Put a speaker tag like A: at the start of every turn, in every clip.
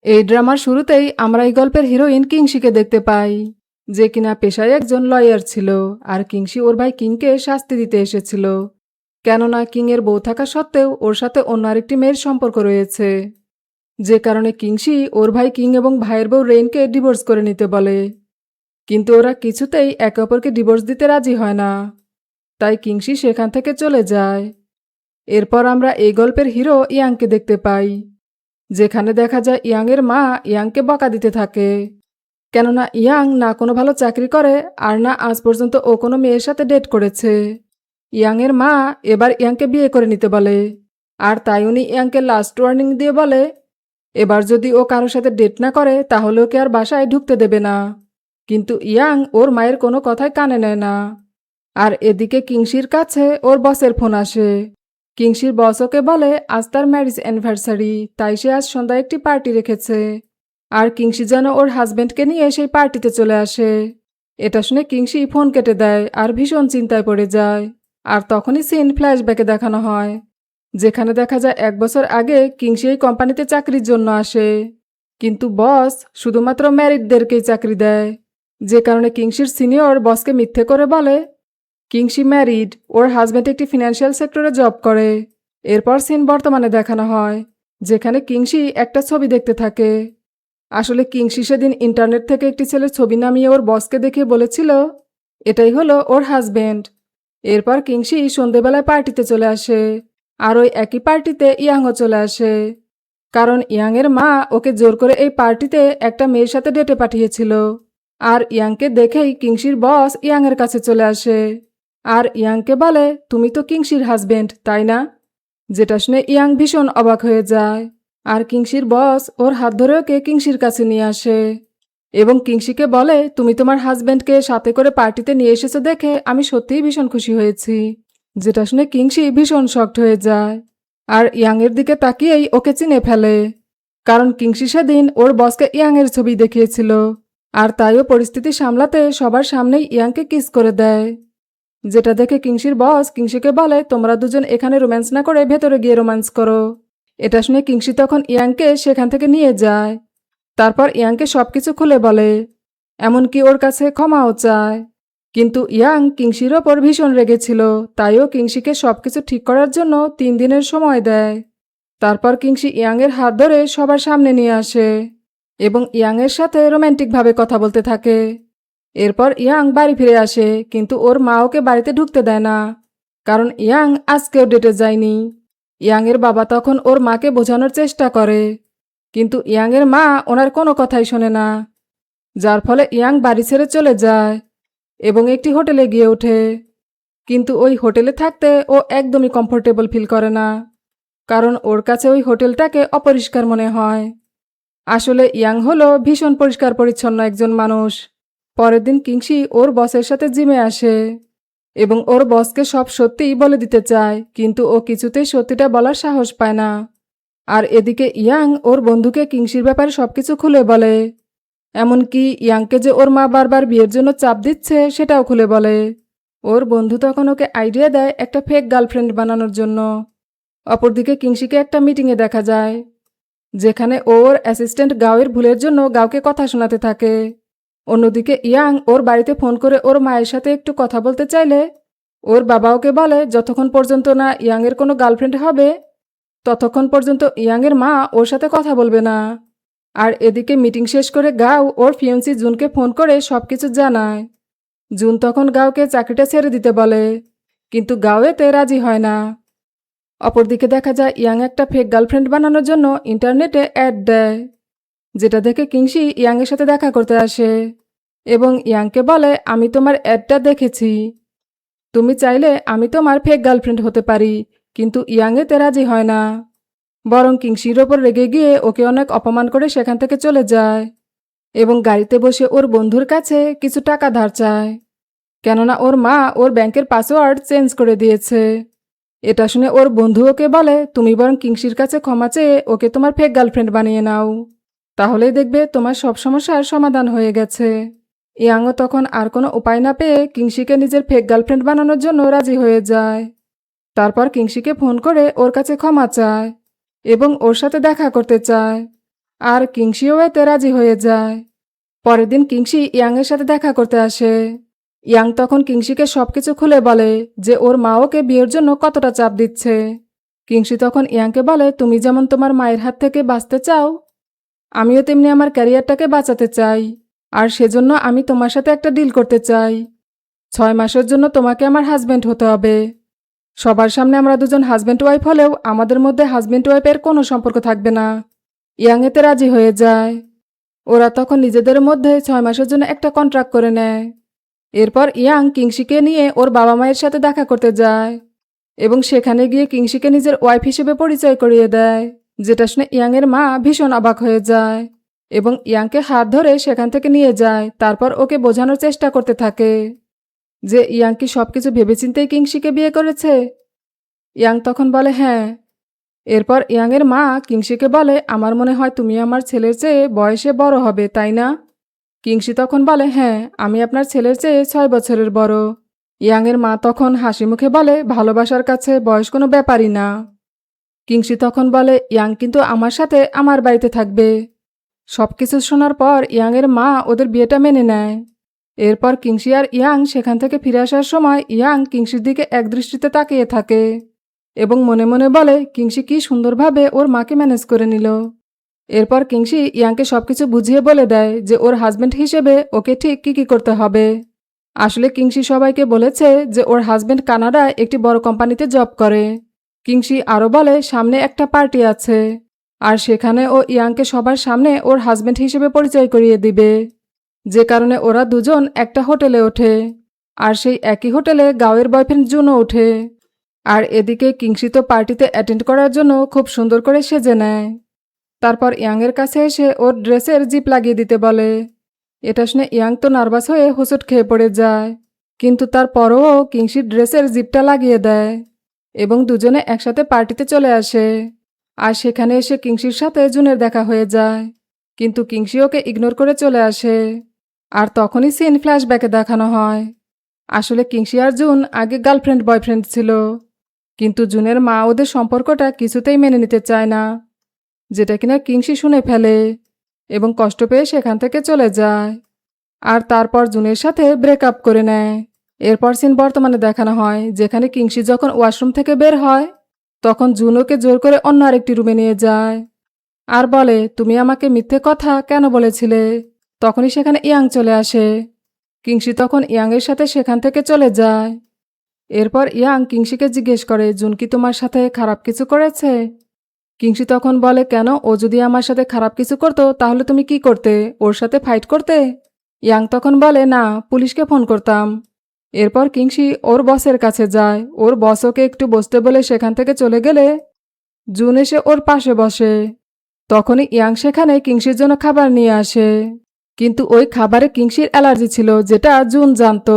A: এই ড্রামার শুরুতেই আমরা এই গল্পের হিরোইন কিংসিকে দেখতে পাই, যে কিনা পেশায় একজন লয়ার ছিল। আর কিংসি ওর ভাই কিংকে শাস্তি দিতে এসেছিল, কেননা কিং এর বউ থাকা সত্ত্বেও ওর সাথে অন্য আরেকটি মেয়ের সম্পর্ক রয়েছে, যে কারণে কিংসি ওর ভাই কিং এবং ভাইয়ের বউ রেইনকে ডিভোর্স করে নিতে বলে। কিন্তু ওরা কিছুতেই একে অপরকে ডিভোর্স দিতে রাজি হয় না, তাই কিংসি সেখান থেকে চলে যায়। এরপর আমরা এই গল্পের হিরো ইয়াংকে দেখতে পাই, যেখানে দেখা যায় ইয়াংয়ের মা ইয়াংকে বকা দিতে থাকে, কেননা ইয়াং না কোনো ভালো চাকরি করে আর না আজ পর্যন্ত ও কোনো মেয়ের সাথে ডেট করেছে। ইয়াংয়ের মা এবার ইয়াংকে বিয়ে করে নিতে বলে, আর তাই উনি ইয়াংকে লাস্ট ওয়ার্নিং দিয়ে বলে এবার যদি ও কারোর সাথে ডেট না করে তাহলে ওকে আর বাসায় ঢুকতে দেবে না। কিন্তু ইয়াং ওর মায়ের কোনো কথায় কানে নেয় না। আর এদিকে কিংসির কাছে ওর বসের ফোন আসে। কিংসির বস ওকে বলে আজ তার ম্যারেজ অ্যানিভার্সারি, তাই সে আজ সন্ধ্যায় একটি পার্টি রেখেছে, আর কিংসি যেন ওর হাজব্যান্ডকে নিয়ে সেই পার্টিতে চলে আসে। এটা শুনে কিংসি ফোন কেটে দেয় আর ভীষণ চিন্তায় পড়ে যায়। আর তখনই সিন ফ্ল্যাশব্যাকে দেখানো হয়, যেখানে দেখা যায় 1 বছর আগে কিংসি এই কোম্পানিতে চাকরির জন্য আসে, কিন্তু বস শুধুমাত্র ম্যারিডদেরকেই চাকরি দেয়, যে কারণে কিংসির সিনিয়র বসকে মিথ্যে করে বলে কিংসি ম্যারিড, ওর হাজব্যান্ড একটি ফিনান্সিয়াল সেক্টরে জব করে। এরপর সিন বর্তমানে দেখানো হয়, যেখানে কিংসি একটা ছবি দেখতে থাকে। আসলে কিংসি সেদিন ইন্টারনেট থেকে একটি ছেলের ছবি নামিয়ে ওর বসকে দেখে বলেছিল এটাই হলো ওর হাজব্যান্ড। এরপর কিংসি সন্ধেবেলায় পার্টিতে চলে আসে, আর ওই একই পার্টিতে ইয়াংও চলে আসে, কারণ ইয়াংয়ের মা ওকে জোর করে এই পার্টিতে একটা মেয়ের সাথে ডেটে পাঠিয়েছিল। আর ইয়াংকে দেখেই কিংসির বস ইয়াংয়ের কাছে চলে আসে, আর ইয়াংকে বলে তুমি তো কিংসির হাজব্যান্ড তাই না? যেটা শুনে ইয়াং ভীষণ অবাক হয়ে যায়। আর কিংসির বস ওর হাত ধরে ওকে কিংসির কাছে নিয়ে আসে এবং কিংসিকে বলে তুমি তোমার হাজব্যান্ডকে সাথে করে পার্টিতে নিয়ে এসেছো দেখে আমি সত্যিই ভীষণ খুশি হয়েছি। যেটা শুনে কিংসি ভীষণ শকড হয়ে যায়, আর ইয়াংয়ের দিকে তাকিয়েই ওকে চিনে ফেলে, কারণ কিংসি সেদিন ওর বসকে ইয়াংয়ের ছবি দেখিয়েছিল। আর তাইও পরিস্থিতি সামলাতে সবার সামনেই ইয়াংকে কিস করে দেয়, যেটা দেখে কিংসির বস কিংসিকে বলে তোমরা দুজন এখানে রোম্যান্স না করে ভেতরে গিয়ে রোম্যান্স করো। এটা শুনে কিংসি তখন ইয়াংকে সেখান থেকে নিয়ে যায়। তারপর ইয়াংকে সবকিছু খুলে বলে, এমনকি ওর কাছে ক্ষমাও চায়। কিন্তু ইয়াং কিংসির ওপর ভীষণ রেগেছিল, তাইও কিংসিকে সবকিছু ঠিক করার জন্য 3 দিনের সময় দেয়। তারপর কিংসি ইয়াংয়ের হাত ধরে সবার সামনে নিয়ে আসে এবং ইয়াংয়ের সাথে রোম্যান্টিকভাবে কথা বলতে থাকে। এরপর ইয়াং বাড়ি ফিরে আসে, কিন্তু ওর মা ওকে বাড়িতে ঢুকতে দেয় না, কারণ ইয়াং আজকেও ডেটে যায়নি। ইয়াংয়ের বাবা তখন ওর মাকে বোঝানোর চেষ্টা করে, কিন্তু ইয়াংয়ের মা ওনার কোনো কথাই শোনে না, যার ফলে ইয়াং বাড়ি ছেড়ে চলে যায় এবং একটি হোটেলে গিয়ে ওঠে। কিন্তু ওই হোটেলে থাকতে ও একদমই কমফোর্টেবল ফিল করে না, কারণ ওর কাছে ওই হোটেলটাকে অপরিষ্কার মনে হয়। আসলে ইয়াং হলো ভীষণ পরিষ্কার পরিচ্ছন্ন একজন মানুষ। পরের দিন কিংসি ওর বসের সাথে জিমে আসে এবং ওর বসকে সব সত্যিই বলে দিতে চায়, কিন্তু ও কিছুতেই সত্যিটা বলার সাহস পায় না। আর এদিকে ইয়াং ওর বন্ধুকে কিংসির ব্যাপারে সবকিছু খুলে বলে, এমনকি ইয়াংকে যে ওর মা বারবার বিয়ের জন্য চাপ দিচ্ছে সেটাও খুলে বলে। ওর বন্ধু তখন ওকে আইডিয়া দেয় একটা ফেক গার্লফ্রেন্ড বানানোর জন্য। অপরদিকে কিংসিকে একটা মিটিংয়ে দেখা যায়, যেখানে ওর অ্যাসিস্ট্যান্ট গাওয়ের ভুলের জন্য গাওকে কথা শোনাতে থাকে। অন্যদিকে ইয়াং ওর বাড়িতে ফোন করে ওর মায়ের সাথে একটু কথা বলতে চাইলে ওর বাবা ওকে বলে যতক্ষণ পর্যন্ত না ইয়াংয়ের কোনো গার্লফ্রেন্ড হবে ততক্ষণ পর্যন্ত ইয়াংয়ের মা ওর সাথে কথা বলবে না। আর এদিকে মিটিং শেষ করে গাও ওর ফিয়ন্সি জুনকে ফোন করে সবকিছু জানায়। জুন তখন গাওকে চাকরিটা ছেড়ে দিতে বলে, কিন্তু গাও এতে রাজি হয় না। অপরদিকে দেখা যায় ইয়াং একটা ফেক গার্লফ্রেন্ড বানানোর জন্য ইন্টারনেটে অ্যাড দেয়, যেটা দেখে কিংসি ইয়াংয়ের সাথে দেখা করতে আসে এবং ইয়াংকে বলে আমি তোমার অ্যাডটা দেখেছি, তুমি চাইলে আমি তোমার ফেক গার্লফ্রেন্ড হতে পারি। কিন্তু ইয়াং এতে রাজি হয় না, বরং কিংসির ওপর রেগে গিয়ে ওকে অনেক অপমান করে সেখান থেকে চলে যায় এবং গাড়িতে বসে ওর বন্ধুর কাছে কিছু টাকা ধার চায়, কেননা ওর মা ওর ব্যাংকের পাসওয়ার্ড চেঞ্জ করে দিয়েছে। এটা শুনে ওর বন্ধু ওকে বলে তুমি বরং কিংসির কাছে ক্ষমা চেয়ে ওকে তোমার ফেক গার্লফ্রেন্ড বানিয়ে নাও, তাহলেই দেখবে তোমার সব সমস্যার সমাধান হয়ে গেছে। ইয়াংও তখন আর কোনো উপায় না পেয়ে কিংসিকে নিজের ফেক গার্লফ্রেন্ড বানানোর জন্য রাজি হয়ে যায়। তারপর কিংসিকে ফোন করে ওর কাছে ক্ষমা চায় এবং ওর সাথে দেখা করতে চায়। আর কিংসিও এতে রাজি হয়ে যায়। পরের দিন কিংসি ইয়াংয়ের সাথে দেখা করতে আসে। ইয়াং তখন কিংসিকে সবকিছু খুলে বলে যে ওর মা ওকে বিয়ের জন্য কতটা চাপ দিচ্ছে। কিংসি তখন ইয়াংকে বলে, তুমি যেমন তোমার মায়ের হাত থেকে বাঁচতে চাও, আমিও তেমনি আমার ক্যারিয়ারটাকে বাঁচাতে চাই। আর সেজন্য আমি তোমার সাথে একটা ডিল করতে চাই। 6 মাসের জন্য তোমাকে আমার হাজব্যান্ড হতে হবে। সবার সামনে আমরা দুজন হাজব্যান্ড ওয়াইফ হলেও আমাদের মধ্যে হাজব্যান্ড ওয়াইফের কোনো সম্পর্ক থাকবে না। ইয়াং এতে রাজি হয়ে যায়। ওরা তখন নিজেদের মধ্যে 6 মাসের জন্য একটা কন্ট্রাক্ট করে নেয়। এরপর ইয়াং কিংসিকে নিয়ে ওর বাবা মায়ের সাথে দেখা করতে যায় এবং সেখানে গিয়ে কিংসিকে নিজের ওয়াইফ হিসেবে পরিচয় করিয়ে দেয়, যেটা শুনে ইয়াংয়ের মা ভীষণ অবাক হয়ে যায় এবং ইয়াংকে হাত ধরে সেখান থেকে নিয়ে যায়। তারপর ওকে বোঝানোর চেষ্টা করতে থাকে যে ইয়াং কি সবকিছু ভেবেচিন্তেই কিংসিকে বিয়ে করেছে। ইয়াং তখন বলে হ্যাঁ। এরপর ইয়াংয়ের মা কিংসিকে বলে, আমার মনে হয় তুমি আমার ছেলের চেয়ে বয়সে বড় হবে, তাই না? কিংসি তখন বলে, হ্যাঁ, আমি আপনার ছেলের চেয়ে 6 বছরের বড়। ইয়াংয়ের মা তখন হাসি মুখে বলে, ভালোবাসার কাছে বয়স কোনো ব্যাপারই না। কিংসি তখন বলে, ইয়াং কিন্তু আমার সাথে আমার বাড়িতে থাকবে। সবকিছু শোনার পর ইয়াংয়ের মা ওদের বিয়েটা মেনে নেয়। এরপর কিংসি আর ইয়াং সেখান থেকে ফিরে আসার সময় ইয়াং কিংসির দিকে একদৃষ্টিতে তাকিয়ে থাকে এবং মনে মনে বলে, কিংসি কি সুন্দরভাবে ওর মাকে ম্যানেজ করে নিল। এরপর কিংসি ইয়াংকে সবকিছু বুঝিয়ে বলে দেয় যে ওর হাজব্যান্ড হিসেবে ওকে ঠিক কী করতে হবে। আসলে কিংসি সবাইকে বলেছে যে ওর হাজব্যান্ড কানাডায় একটি বড় কোম্পানিতে জব করে। কিংসি আরও বলে সামনে একটা পার্টি আছে আর সেখানে ও ইয়াংকে সবার সামনে ওর হাজব্যান্ড হিসেবে পরিচয় করিয়ে দিবে, যে কারণে ওরা দুজন একটা হোটেলে ওঠে আর সেই একই হোটেলে গাওয়ের বয়ফ্রেন্ড জুনও ওঠে। আর এদিকে কিংসি তো পার্টিতে অ্যাটেন্ড করার জন্য খুব সুন্দর করে সেজে নেয়। তারপর ইয়াংয়ের কাছে এসে ওর ড্রেসের জিপ লাগিয়ে দিতে বলে। এটা শুনে ইয়াং তো নার্ভাস হয়ে হোঁচট খেয়ে পড়ে যায়, কিন্তু তারপরও কিংসির ড্রেসের জিপটা লাগিয়ে দেয় এবং দুজনে একসাথে পার্টিতে চলে আসে। আর সেখানে এসে কিংসির সাথে জুনের দেখা হয়ে যায়, কিন্তু কিংসি ওকে ইগনোর করে চলে আসে। আর তখনই সিন ফ্ল্যাশব্যাকে দেখানো হয়। আসলে কিংসি আর জুন আগে গার্লফ্রেন্ড বয়ফ্রেন্ড ছিল, কিন্তু জুনের মা ওদের সম্পর্কটা কিছুতেই মেনে নিতে চায় না, যেটা কিনা কিংসি শুনে ফেলে এবং কষ্ট পেয়ে সেখান থেকে চলে যায়। আর তারপর জুনের সাথে ব্রেকআপ করে নেয়। এরপর সিন বর্তমানে দেখানো হয়, যেখানে কিংসি যখন ওয়াশরুম থেকে বের হয় তখন জুন ওকে জোর করে অন্য আরেকটি রুমে নিয়ে যায় আর বলে, তুমি আমাকে মিথ্যে কথা কেন বলেছিলে? তখনই সেখানে ইয়াং চলে আসে। কিংসি তখন ইয়াংয়ের সাথে সেখান থেকে চলে যায়। এরপর ইয়াং কিংসিকে জিজ্ঞেস করে, জুন কি তোমার সাথে খারাপ কিছু করেছে? কিংসি তখন বলে, কেন? ও যদি আমার সাথে খারাপ কিছু করতো তাহলে তুমি কি করতে? ওর সাথে ফাইট করতে? ইয়াং তখন বলে, না, পুলিশকে ফোন করতাম। এরপর কিংসি ওর বসের কাছে যায়। ওর বস ওকে একটু বসতে বলে সেখান থেকে চলে গেলে জুন এসে ওর পাশে বসে। তখনই ইয়াং সেখানে কিংসির জন্য খাবার নিয়ে আসে, কিন্তু ওই খাবারে কিংসির অ্যালার্জি ছিল, যেটা জুন জানতো।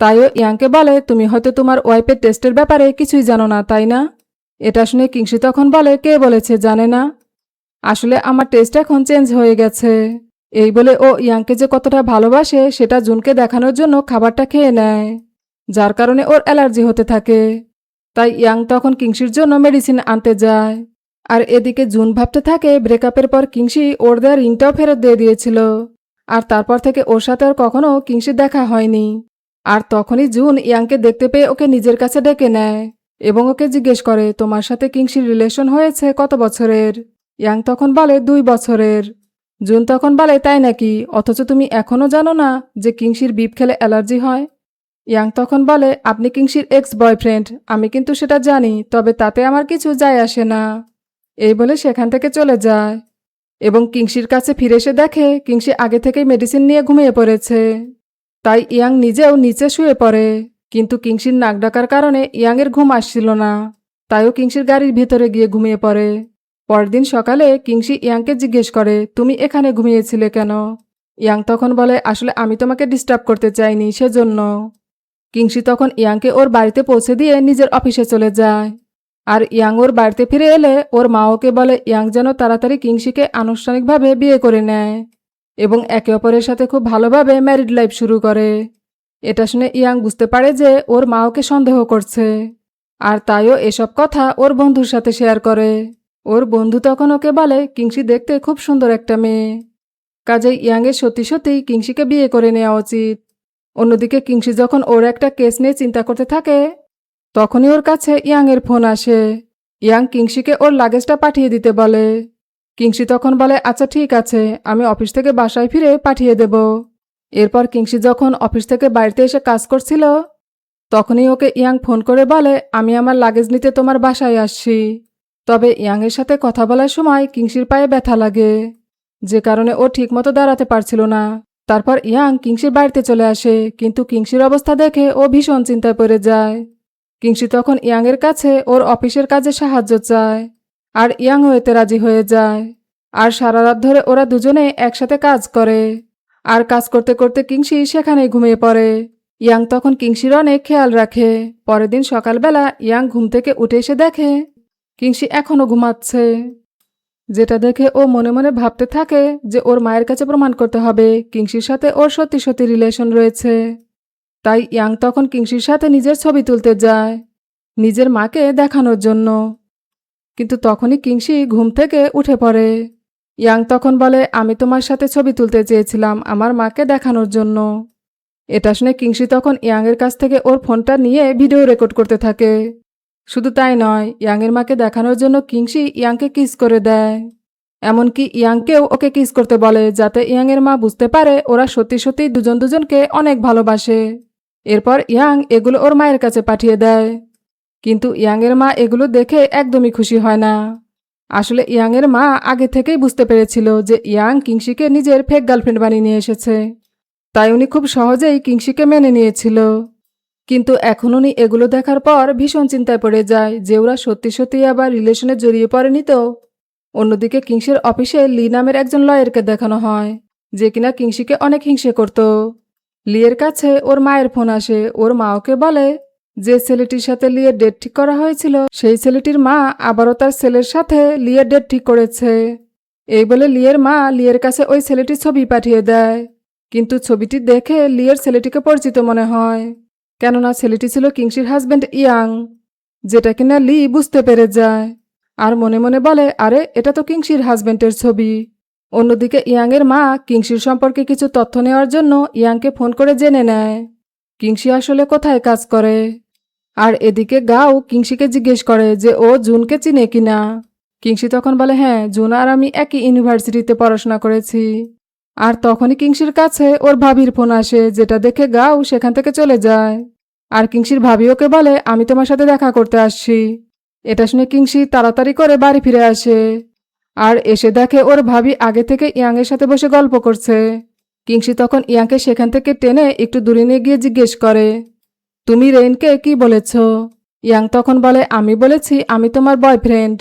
A: তাইও ইয়াংকে বলে, তুমি হয়তো তোমার ওয়াইফের টেস্টের ব্যাপারে কিছুই জানো না, তাই না? এটা শুনে কিংসি তখন বলে, কে বলেছে জানে না? আসলে আমার টেস্ট এখন চেঞ্জ হয়ে গেছে। এই বলে ও ইয়াংকে যে কতটা ভালোবাসে সেটা জুনকে দেখানোর জন্য খাবারটা খেয়ে নেয়, যার কারণে ওর অ্যালার্জি হতে থাকে। তাই ইয়াং তখন কিংসির জন্য মেডিসিন আনতে যায়। আর এদিকে জুন ভাবতে থাকে ব্রেকআপের পর কিংসি ওর দেওয়া রিংটাও ফেরত দিয়ে দিয়েছিল, আর তারপর থেকে ওর সাথে আর কখনো কিংসির দেখা হয়নি। আর তখনই জুন ইয়াংকে দেখতে পেয়ে ওকে নিজের কাছে ডেকে নেয় এবং ওকে জিজ্ঞেস করে, তোমার সাথে কিংসির রিলেশন হয়েছে কত বছরের? ইয়াং তখন বলে, 2 বছরের। জুন তখন বলে, তাই নাকি? অথচ তুমি এখনও জানো না যে কিংসির বিপ খেলে অ্যালার্জি হয়? ইয়াং তখন বলে, আপনি কিংসির এক্স বয়ফ্রেন্ড, আমি কিন্তু সেটা জানি, তবে তাতে আমার কিছু যায় আসে না। এই বলে সেখান থেকে চলে যায় এবং কিংসির কাছে ফিরে এসে দেখে কিংসি আগে থেকেই মেডিসিন নিয়ে ঘুমিয়ে পড়েছে। তাই ইয়াং নিজেও নিচে শুয়ে পড়ে, কিন্তু কিংসির নাক ডাকার কারণে ইয়াংয়ের ঘুম আসছিল না। তাইও কিংসির গাড়ির ভিতরে গিয়ে ঘুমিয়ে পড়ে। পরের দিন সকালে কিংসি ইয়াংকে জিজ্ঞেস করে, তুমি এখানে ঘুমিয়েছিলে কেন? ইয়াং তখন বলে, আসলে আমি তোমাকে ডিস্টার্ব করতে চাইনি, সেজন্য। কিংসি তখন ইয়াংকে ওর বাড়িতে পৌঁছে দিয়ে নিজের অফিসে চলে যায়। আর ইয়াং ওর বাড়িতে ফিরে এলে ওর মা ওকে বলে ইয়াং যেন তাড়াতাড়ি কিংসিকে আনুষ্ঠানিকভাবে বিয়ে করে নেয় এবং একে অপরের সাথে খুব ভালোভাবে ম্যারিড লাইফ শুরু করে। এটা শুনে ইয়াং বুঝতে পারে যে ওর মা ওকে সন্দেহ করছে, আর তাইও এসব কথা ওর বন্ধুর সাথে শেয়ার করে। ওর বন্ধু তখন ওকে বলে কিংসি দেখতে খুব সুন্দর একটা মেয়ে, কাজেই ইয়াংয়ের সত্যি সত্যিই কিংসিকে বিয়ে করে নেওয়া উচিত। অন্যদিকে কিংসি যখন ওর একটা কেস নিয়ে চিন্তা করতে থাকে, তখনই ওর কাছে ইয়াংয়ের ফোন আসে। ইয়াং কিংসিকে ওর লাগেজটা পাঠিয়ে দিতে বলে। কিংসি তখন বলে আচ্ছা ঠিক আছে, আমি অফিস থেকে বাসায় ফিরে পাঠিয়ে দেব। এরপর কিংসি যখন অফিস থেকে বাড়িতে এসে কাজ করছিল, তখনই ওকে ইয়াং ফোন করে বলে আমি আমার লাগেজ নিতে তোমার বাসায় আসছি। তবে ইয়াংয়ের সাথে কথা বলার সময় কিংসির পায়ে ব্যথা লাগে, যে কারণে ও ঠিকমতো দাঁড়াতে পারছিল না। তারপর ইয়াং কিংসির বাড়িতে চলে আসে, কিন্তু কিংসির অবস্থা দেখে ও ভীষণ চিন্তায় পড়ে যায়। কিংসি তখন ইয়াংয়ের কাছে ওর অফিসের কাজে সাহায্য চায়, আর ইয়াংও এতে রাজি হয়ে যায়। আর সারা রাত ধরে ওরা দুজনে একসাথে কাজ করে, আর কাজ করতে করতে কিংসি সেখানেই ঘুমিয়ে পড়ে। ইয়াং তখন কিংসির অনেক খেয়াল রাখে। পরের দিন সকালবেলা ইয়াং ঘুম থেকে উঠে এসে দেখে কিংসি এখনও ঘুমাচ্ছে, যেটা দেখে ও মনে মনে ভাবতে থাকে যে ওর মায়ের কাছে প্রমাণ করতে হবে কিংসির সাথে ওর সত্যি সত্যি রিলেশন রয়েছে। তাই ইয়াং তখন কিংসির সাথে নিজের ছবি তুলতে যায়, নিজের মাকে দেখানোর জন্য। কিন্তু তখনই কিংসি ঘুম থেকে উঠে পড়ে। ইয়াং তখন বলে আমি তোমার সাথে ছবি তুলতে চেয়েছিলাম আমার মাকে দেখানোর জন্য। এটা শুনে কিংসি তখন ইয়াংয়ের কাছ থেকে ওর ফোনটা নিয়ে ভিডিও রেকর্ড করতে থাকে। শুধু তাই নয়, ইয়াংয়ের মাকে দেখানোর জন্য কিংসি ইয়াংকে কিস করে দেয়। এমনকি ইয়াংকেও ওকে কিস করতে বলে, যাতে ইয়াংয়ের মা বুঝতে পারে ওরা সত্যি সত্যি দুজন দুজনকে অনেক ভালোবাসে। এরপর ইয়াং এগুলো ওর মায়ের কাছে পাঠিয়ে দেয়। কিন্তু ইয়াংয়ের মা এগুলো দেখে একদমই খুশি হয় না। আসলে ইয়াংয়ের মা আগে থেকেই বুঝতে পেরেছিল যে ইয়াং কিংসিকে নিজের ফেক গার্লফ্রেন্ড বানিয়ে নিয়ে এসেছে, তাই উনি খুব সহজেই কিংসিকে মেনে নিয়েছিল। কিন্তু এখন উনি এগুলো দেখার পর ভীষণ চিন্তায় পড়ে যায় যে ওরা সত্যি সত্যি আবার রিলেশনে জড়িয়ে পড়েনি তো। অন্যদিকে কিংসির অফিসে লি নামের একজন লয়ারকে দেখানো হয়, যে কিনা কিংসিকে অনেক হিংসে করত। লিয়ের কাছে ওর মায়ের ফোন আসে। ওর মা ওকে বলে যে ছেলেটির সাথে লিয়ের ডেট ঠিক করা হয়েছিল, সেই ছেলেটির মা আবারও তার ছেলের সাথে লিয়ের ডেট ঠিক করেছে। এই বলে লিয়ের মা লিয়ের কাছে ওই ছেলেটির ছবি পাঠিয়ে দেয়। কিন্তু ছবিটি দেখে লিয়ের ছেলেটিকে পরিচিত মনে হয়, কেননা ছেলেটি ছিল কিংসির হাজব্যান্ড ইয়াং, যেটা কিনা লি বুঝতে পেরে যায়। আর মনে মনে বলে আরে এটা তো কিংসির হাজব্যান্ডের ছবি। অন্যদিকে ইয়াংয়ের মা কিংসির সম্পর্কে কিছু তথ্য নেওয়ার জন্য ইয়াংকে ফোন করে জেনে নেয় কিংসি আসলে কোথায় কাজ করে। আর এদিকে গাও কিংসিকে জিজ্ঞেস করে যে ও জুনকে চিনে কিনা। কিংসি তখন বলে হ্যাঁ, জুন আর আমি একই ইউনিভার্সিটিতে পড়াশোনা করেছি। আর তখনই কিংসির কাছে ওর ভাবির ফোন আসে, যেটা দেখে গাও সেখান থেকে চলে যায়। আর কিংসির ভাবি ওকে বলে আমি তোমার সাথে দেখা করতে আসছি। এটা শুনে কিংসি তাড়াতাড়ি করে বাড়ি ফিরে আসে, আর এসে দেখে ওর ভাবি আগে থেকে ইয়াংয়ের সাথে বসে গল্প করছে। কিংসি তখন ইয়াংকে সেখান থেকে টেনে একটু দূরে নিয়ে গিয়ে জিজ্ঞেস করে তুমি রেইনকে কি বলেছ? ইয়াং তখন বলে আমি বলেছি আমি তোমার বয়ফ্রেন্ড।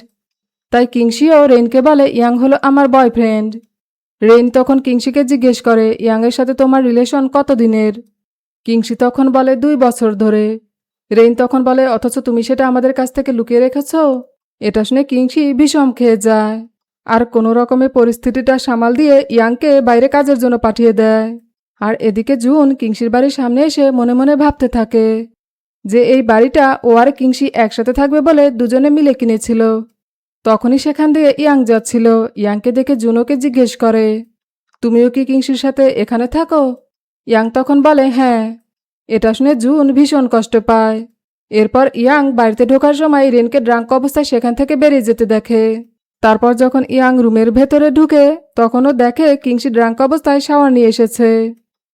A: তাই কিংসিও রেইনকে বলে ইয়াং হলো আমার বয়ফ্রেন্ড। রেইন তখন কিংসিকে জিজ্ঞেস করে ইয়াংয়ের সাথে তোমার রিলেশন কতদিনের? কিংসি তখন বলে 2 বছর ধরে। রেইন তখন বলে অথচ তুমি সেটা আমাদের কাছ থেকে লুকিয়ে রেখেছ। এটা শুনে কিংসি বিষম খেয়ে যায়, আর কোনো রকমে পরিস্থিতিটা সামাল দিয়ে ইয়াংকে বাইরে কাজের জন্য পাঠিয়ে দেয়। আর এদিকে জুন কিংসির বাড়ির সামনে এসে মনে মনে ভাবতে থাকে যে এই বাড়িটা ও আর কিংসি একসাথে থাকবে বলে দুজনে মিলে কিনেছিল। তখনই সেখান দিয়ে ইয়াং যাচ্ছিল। ইয়াংকে দেখে জুনোকে জিজ্ঞেস করে তুমিও কি কিংসির সাথে এখানে থাকো? ইয়াং তখন বলে হ্যাঁ। এটা শুনে জুন ভীষণ কষ্ট পায়। এরপর ইয়াং বাড়িতে ঢোকার সময় রেনকে ড্রাঙ্ক অবস্থায় সেখান থেকে বেরিয়ে যেতে দেখে। তারপর যখন ইয়াং রুমের ভেতরে ঢুকে, তখনও দেখে কিংসি ড্রাঙ্ক অবস্থায় শাওয়ার নিয়ে এসেছে,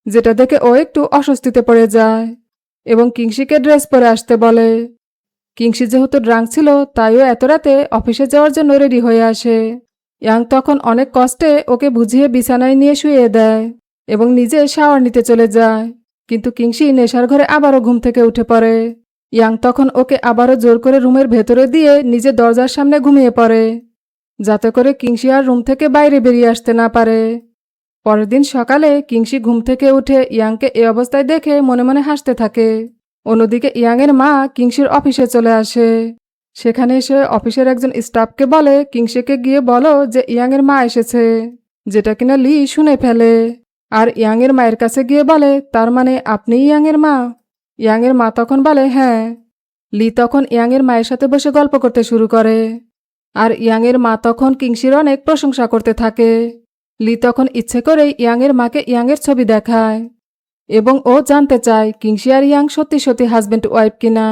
A: যেটা দেখে ও একটু অস্বস্তিতে পড়ে যায় এবং কিংসিকে ড্রেস পরে আসতে বলে। কিংসি যেহেতু ড্রাঙ্ক ছিল, তাইও এত রাতে অফিসে যাওয়ার জন্য রেডি হয়ে আসে। ইয়াং তখন অনেক কষ্টে ওকে বুঝিয়ে বিছানায় নিয়ে শুয়ে দেয় এবং নিজে শাওয়ার নিতে চলে যায়। কিন্তু কিংসি নেশার ঘরে আবারও ঘুম থেকে উঠে পড়ে। ইয়াং তখন ওকে আবারও জোর করে রুমের ভেতরে দিয়ে নিজে দরজার সামনে ঘুমিয়ে পড়ে, যাতে করে কিংসি আর রুম থেকে বাইরে বেরিয়ে আসতে না পারে। পরের দিন সকালে কিংসি ঘুম থেকে উঠে ইয়াংকে এই অবস্থায় দেখে মনে মনে হাসতে থাকে। অন্যদিকে ইয়াংয়ের মা কিংসির অফিসে চলে আসে। সেখানে এসে অফিসের একজন স্টাফকে বলে কিংসিকে গিয়ে বলো যে ইয়াংয়ের মা এসেছে, যেটা কিনা লি শুনে ফেলে। আর ইয়াংয়ের মায়ের কাছে গিয়ে বলে তার মানে আপনি ইয়াংয়ের মা? ইয়াংয়ের মা তখন বলে হ্যাঁ। লি তখন ইয়াংয়ের মায়ের সাথে বসে গল্প করতে শুরু করে। আর ইয়াংয়ের মা তখন কিংসির অনেক প্রশংসা করতে থাকে। লি তখন ইচ্ছে করেই ইয়াংয়ের মাকে ইয়াংয়ের ছবি দেখায় এবং ও জানতে চায় কিংসি আর ইয়াং সত্যি সত্যি হাজব্যান্ড ওয়াইফ কিনা।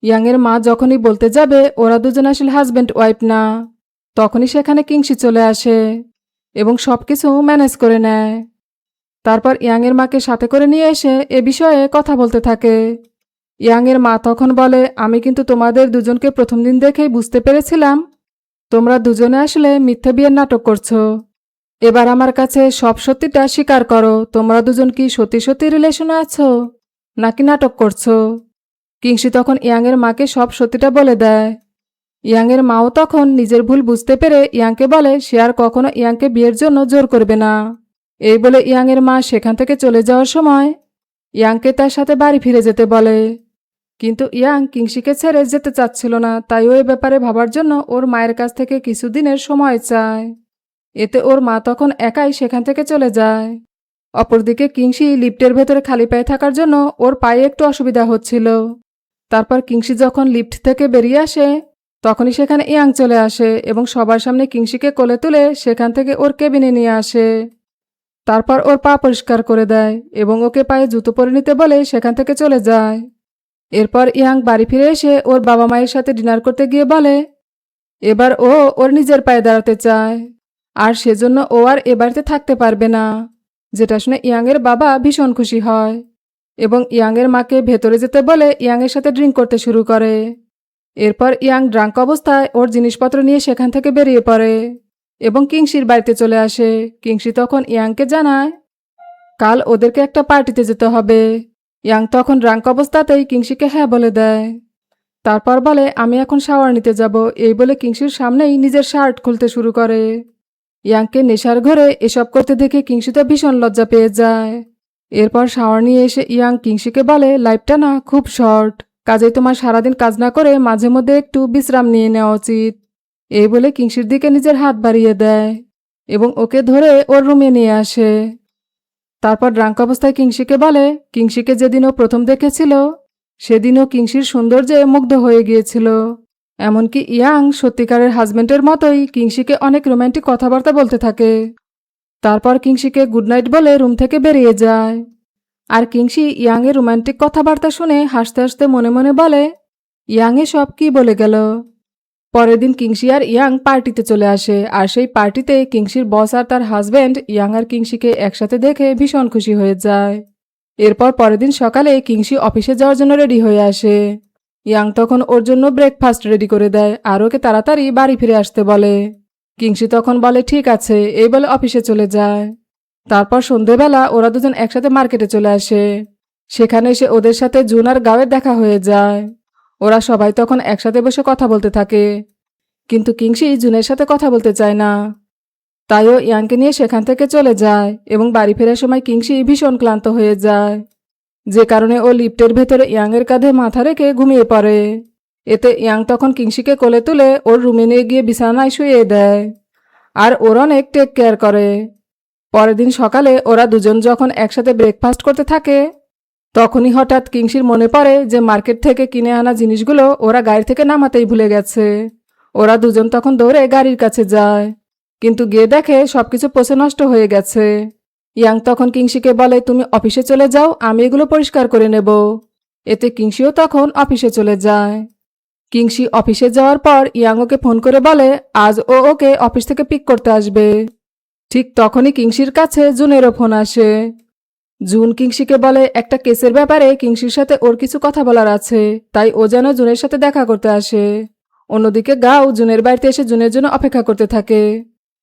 A: ইয়াংয়ের মা যখনই বলতে যাবে ওরা দুজন আসলে হাজব্যান্ড ওয়াইফ না, তখনই সেখানে কিংসি চলে আসে এবং সবকিছু ম্যানেজ করে নেয়। তারপর ইয়াংয়ের মাকে সাথে করে নিয়ে এসে এ বিষয়ে কথা বলতে থাকে। ইয়াংয়ের মা তখন বলে, আমি কিন্তু তোমাদের দুজনকে প্রথম দিন দেখেই বুঝতে পেরেছিলাম তোমরা দুজনে আসলে মিথ্যে বিয়ের নাটক করছো। এবার আমার কাছে সব সত্যিটা স্বীকার করো, তোমরা দুজন কি সত্যি সত্যি রিলেশনে আছো নাকি নাটক করছো। কিংসি তখন ইয়াংয়ের মাকে সব সত্যিটা বলে দেয়। ইয়াংয়ের মাও তখন নিজের ভুল বুঝতে পেরে ইয়াংকে বলে সে আর কখনো ইয়াংকে বিয়ের জন্য জোর করবে না। এই বলে ইয়াংয়ের মা সেখান থেকে চলে যাওয়ার সময় ইয়াংকে তার সাথে বাড়ি ফিরে যেতে বলে। কিন্তু ইয়াং কিংসিকে ছেড়ে যেতে চাচ্ছিল না, তাই ওই ব্যাপারে ভাবার জন্য ওর মায়ের কাছ থেকে কিছুদিনের সময় চায়। এতে ওর মা তখন একাই সেখান থেকে চলে যায়। অপরদিকে কিংসি লিফটের ভেতরে খালি পায়ে থাকার জন্য ওর পায়ে একটু অসুবিধা হচ্ছিল। তারপর কিংসি যখন লিফট থেকে বেরিয়ে আসে তখনই সেখানে ইয়াং চলে আসে এবং সবার সামনে কিংসিকে কোলে তুলে সেখান থেকে ওর কেবিনে নিয়ে আসে। তারপর ওর পা পরিষ্কার করে দেয় এবং ওকে পায়ে জুতো পরে নিতে বলে সেখান থেকে চলে যায়। এরপর ইয়াং বাড়ি ফিরে এসে ওর বাবা মায়ের সাথে ডিনার করতে গিয়ে বলে এবার ও ওর নিজের পায়ে দাঁড়াতে চায় আর সেজন্য ও আর এ বাড়িতে থাকতে পারবে না, যেটা শুনে ইয়াংয়ের বাবা ভীষণ খুশি হয় এবং ইয়াংয়ের মাকে ভেতরে যেতে বলে ইয়াংয়ের সাথে ড্রিঙ্ক করতে শুরু করে। এরপর ইয়াং ড্রাঙ্ক অবস্থায় ওর জিনিসপত্র নিয়ে সেখান থেকে বেরিয়ে পড়ে এবং কিংসির বাড়িতে চলে আসে। কিংসি তখন ইয়াংকে জানায় কাল ওদেরকে একটা পার্টিতে যেতে হবে। ইয়াং তখন ড্রাঙ্ক অবস্থাতেই কিংসিকে হ্যাঁ বলে দেয়। তারপর বলে আমি এখন শাওয়ার নিতে যাব, এই বলে কিংসির সামনেই নিজের শার্ট খুলতে শুরু করে। ইয়াংকে নেশার ঘরে এসব করতে দেখে কিংসি তো ভীষণ লজ্জা পেয়ে যায়। এরপর শাওয়ার নিয়ে এসে ইয়াং কিংসিকে বলে লাইফটা না খুব শর্ট, কাজেই তোমার সারাদিন কাজ না করে মাঝে মধ্যে একটু বিশ্রাম নিয়ে নেওয়া উচিত। এই বলে কিংসির দিকে নিজের হাত বাড়িয়ে দেয় এবং ওকে ধরে ওর রুমে নিয়ে আসে। তারপর ড্রাঙ্ক অবস্থায় কিংসিকে বলে কিংসিকে যেদিন ও প্রথম দেখেছিল সেদিনও কিংসির সৌন্দর্যে মুগ্ধ হয়ে গিয়েছিল। এমনকি ইয়াং সত্যিকারের হাজব্যান্ডের মতোই কিংসিকে অনেক রোম্যান্টিক কথাবার্তা বলতে থাকে। তারপর কিংসিকে গুড নাইট বলে রুম থেকে বেরিয়ে যায়। আর কিংসি ইয়াংয়ের রোম্যান্টিক কথাবার্তা শুনে হাসতে হাসতে মনে মনে বলে ইয়াংয়ে সব কি বলে গেল। পরের দিন কিংসি আর ইয়াং পার্টিতে চলে আসে আর সেই পার্টিতে কিংসির বস আর তার হাজব্যান্ড ইয়াং আর কিংসিকে একসাথে দেখে ভীষণ খুশি হয়ে যায়। এরপর পরের দিন সকালে কিংসি অফিসে যাওয়ার জন্য রেডি হয়ে আসে। ইয়াং তখন ওর জন্য ব্রেকফাস্ট রেডি করে দেয় আর ওকে তাড়াতাড়ি বাড়ি ফিরে আসতে বলে। কিংসি তখন বলে ঠিক আছে, এই বলে অফিসে চলে যায়। তারপর সন্ধেবেলা ওরা দুজন একসাথে মার্কেটে চলে আসে। সেখানে এসে ওদের সাথে জুন আর গাওয়ের দেখা হয়ে যায়। ওরা সবাই তখন একসাথে বসে কথা বলতে থাকে, কিন্তু কিংসি জুনের সাথে কথা বলতে চায় না, তাই ও ইয়াংকে নিয়ে সেখান থেকে চলে যায় এবং বাড়ি ফেরার সময় কিংসি ভীষণ ক্লান্ত হয়ে যায়, যে কারণে ও লিফটের ভেতরে ইয়াংয়ের কাঁধে মাথা রেখে ঘুমিয়ে পড়ে। এতে ইয়াং তখন কিংসিকে কোলে তুলে ওর রুমে নিয়ে গিয়ে বিছানায় শুয়ে দেয় আর ওর অনেক টেক কেয়ার করে। পরের দিন সকালে ওরা দুজন যখন একসাথে ব্রেকফাস্ট করতে থাকে তখনই হঠাৎ কিংসির মনে পড়ে যে মার্কেট থেকে কিনে আনা জিনিসগুলো ওরা গাড়ি থেকে নামাতেই ভুলে গেছে। ওরা দুজন তখন দৌড়ে গাড়ির কাছে যায়, কিন্তু গিয়ে দেখে সবকিছু পচে নষ্ট হয়ে গেছে। ইয়াং তখন কিংসিকে বলে তুমি অফিসে চলে যাও, আমি এগুলো পরিষ্কার করে নেব। এতে কিংসিও তখন অফিসে চলে যায়। কিংসি অফিসে যাওয়ার পর ইয়াং ওকে ফোন করে বলে আজ ও ওকে অফিস থেকে পিক করতে আসবে। ঠিক তখনই কিংসির কাছে জুনেরও ফোন আসে। জুন কিংসিকে বলে একটা কেসের ব্যাপারে কিংসির সাথে ওর কিছু কথা বলার আছে, তাই ও যেন জুনের সাথে দেখা করতে আসে। অন্যদিকে গাও জুনের বাড়িতে এসে জুনের জন্য অপেক্ষা করতে থাকে,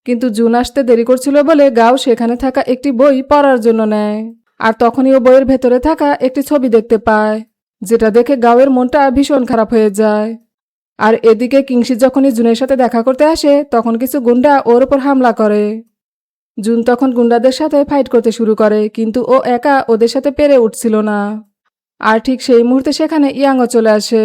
A: কিন্তু জুন আসতে দেরি করছিল বলে গাও সেখানে থাকা একটি বই পড়ার জন্য নেয়। আর তখনই ও বইয়ের ভেতরে থাকা একটি ছবি দেখতে পায়, যেটা দেখে গাওয়ের মনটা ভীষণ খারাপ হয়ে যায়। আর এদিকে কিংসি যখনই জুনের সাথে দেখা করতে আসে তখন কিছু গুন্ডা ওর ওপর হামলা করে। জুন তখন গুন্ডাদের সাথে ফাইট করতে শুরু করে, কিন্তু ও একা ওদের সাথে পেরে উঠছিল না। আর ঠিক সেই মুহূর্তে সেখানে ইয়াংও চলে আসে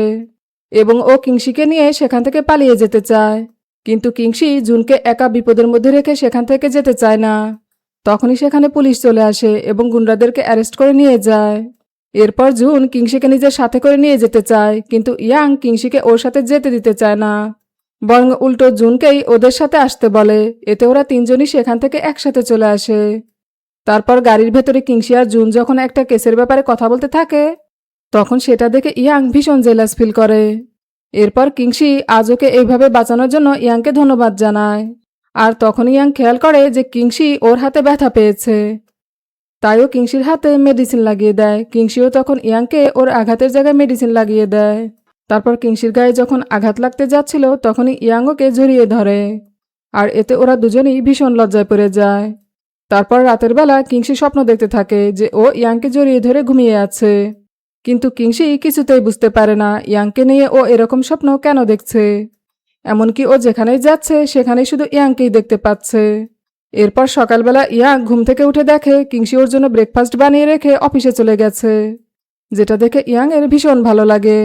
A: এবং ও কিংসিকে নিয়ে সেখান থেকে পালিয়ে যেতে চায়, কিন্তু কিংসি জুনকে একা বিপদের মধ্যে রেখে সেখান থেকে যেতে চায় না। তখনই সেখানে পুলিশ চলে আসে এবং গুন্ডাদেরকে অ্যারেস্ট করে নিয়ে যায়। এরপর জুন কিংসিকে নিজের সাথে করে নিয়ে যেতে চায়, কিন্তু ইয়াং কিংসিকে ওর সাথে যেতে দিতে চায় না। বরং উল্টো জুনকেই ওদের সাথে আসতে বলে। এতে ওরা তিনজনই সেখান থেকে একসাথে চলে আসে। তারপর গাড়ির ভেতরে কিংসি আর জুন যখন একটা কেসের ব্যাপারে কথা বলতে থাকে, তখন সেটা দেখে ইয়াং ভীষণ জেলাস ফিল করে। এরপর কিংসি আজ ওকে এইভাবে বাঁচানোর জন্য ইয়াংকে ধন্যবাদ জানায়। আর তখন ইয়াং খেয়াল করে যে কিংসি ওর হাতে ব্যথা পেয়েছে। তাইও কিংসির হাতে মেডিসিন লাগিয়ে দেয়। কিংসিও তখন ইয়াংকে ওর আঘাতের জায়গায় মেডিসিন লাগিয়ে দেয়। তারপর কিংসির গায়ে যখন আঘাত লাগতে যাচ্ছিল তখনই ইয়াং ওকে জড়িয়ে ধরে। আর এতে ওরা দুজনেই ভীষণ লজ্জায় পড়ে যায়। তারপর রাতের বেলা কিংসি স্বপ্ন দেখতে থাকে যে ও ইয়াংকে জড়িয়ে ধরে ঘুমিয়ে আছে। কিন্তু কিংসি কিছুতেই বুঝতে পারে না ইয়াংকে নিয়ে ও এরকম স্বপ্ন কেন দেখছে। এমনকি ও যেখানেই যাচ্ছে সেখানেই শুধু ইয়াংকেই দেখতে পাচ্ছে। এরপর সকালবেলা ইয়াং ঘুম থেকে উঠে দেখে কিংসি ওর জন্য ব্রেকফাস্ট বানিয়ে রেখে অফিসে চলে গেছে, যেটা দেখে ইয়াং এর ভীষণ ভালো লাগে।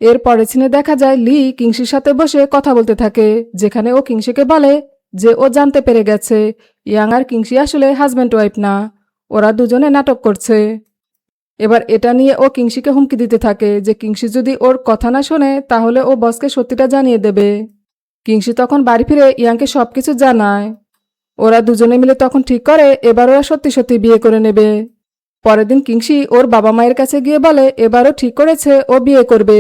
A: এর পরের সিনে দেখা যায় লি কিংসির সাথে বসে কথা বলতে থাকে, যেখানে ও কিংসিকে বলে যে ও জানতে পেরে গেছে ইয়াং আর কিংসি আসলে হাজব্যান্ড ওয়াইফ না, ওরা দুজনে নাটক করছে। এবার এটা নিয়ে ও কিংসিকে হুমকি দিতে থাকে যে কিংসি যদি ওর কথা না শোনে তাহলে ও বসকে সত্যিটা জানিয়ে দেবে। কিংসি তখন বাড়ি ফিরে ইয়াংকে সবকিছু জানায়। ওরা দুজনে মিলে তখন ঠিক করে এবার ওরা সত্যি সত্যি বিয়ে করে নেবে। পরের দিন কিংসি ওর বাবা মায়ের কাছে গিয়ে বলে এবারও ঠিক করেছে ও বিয়ে করবে।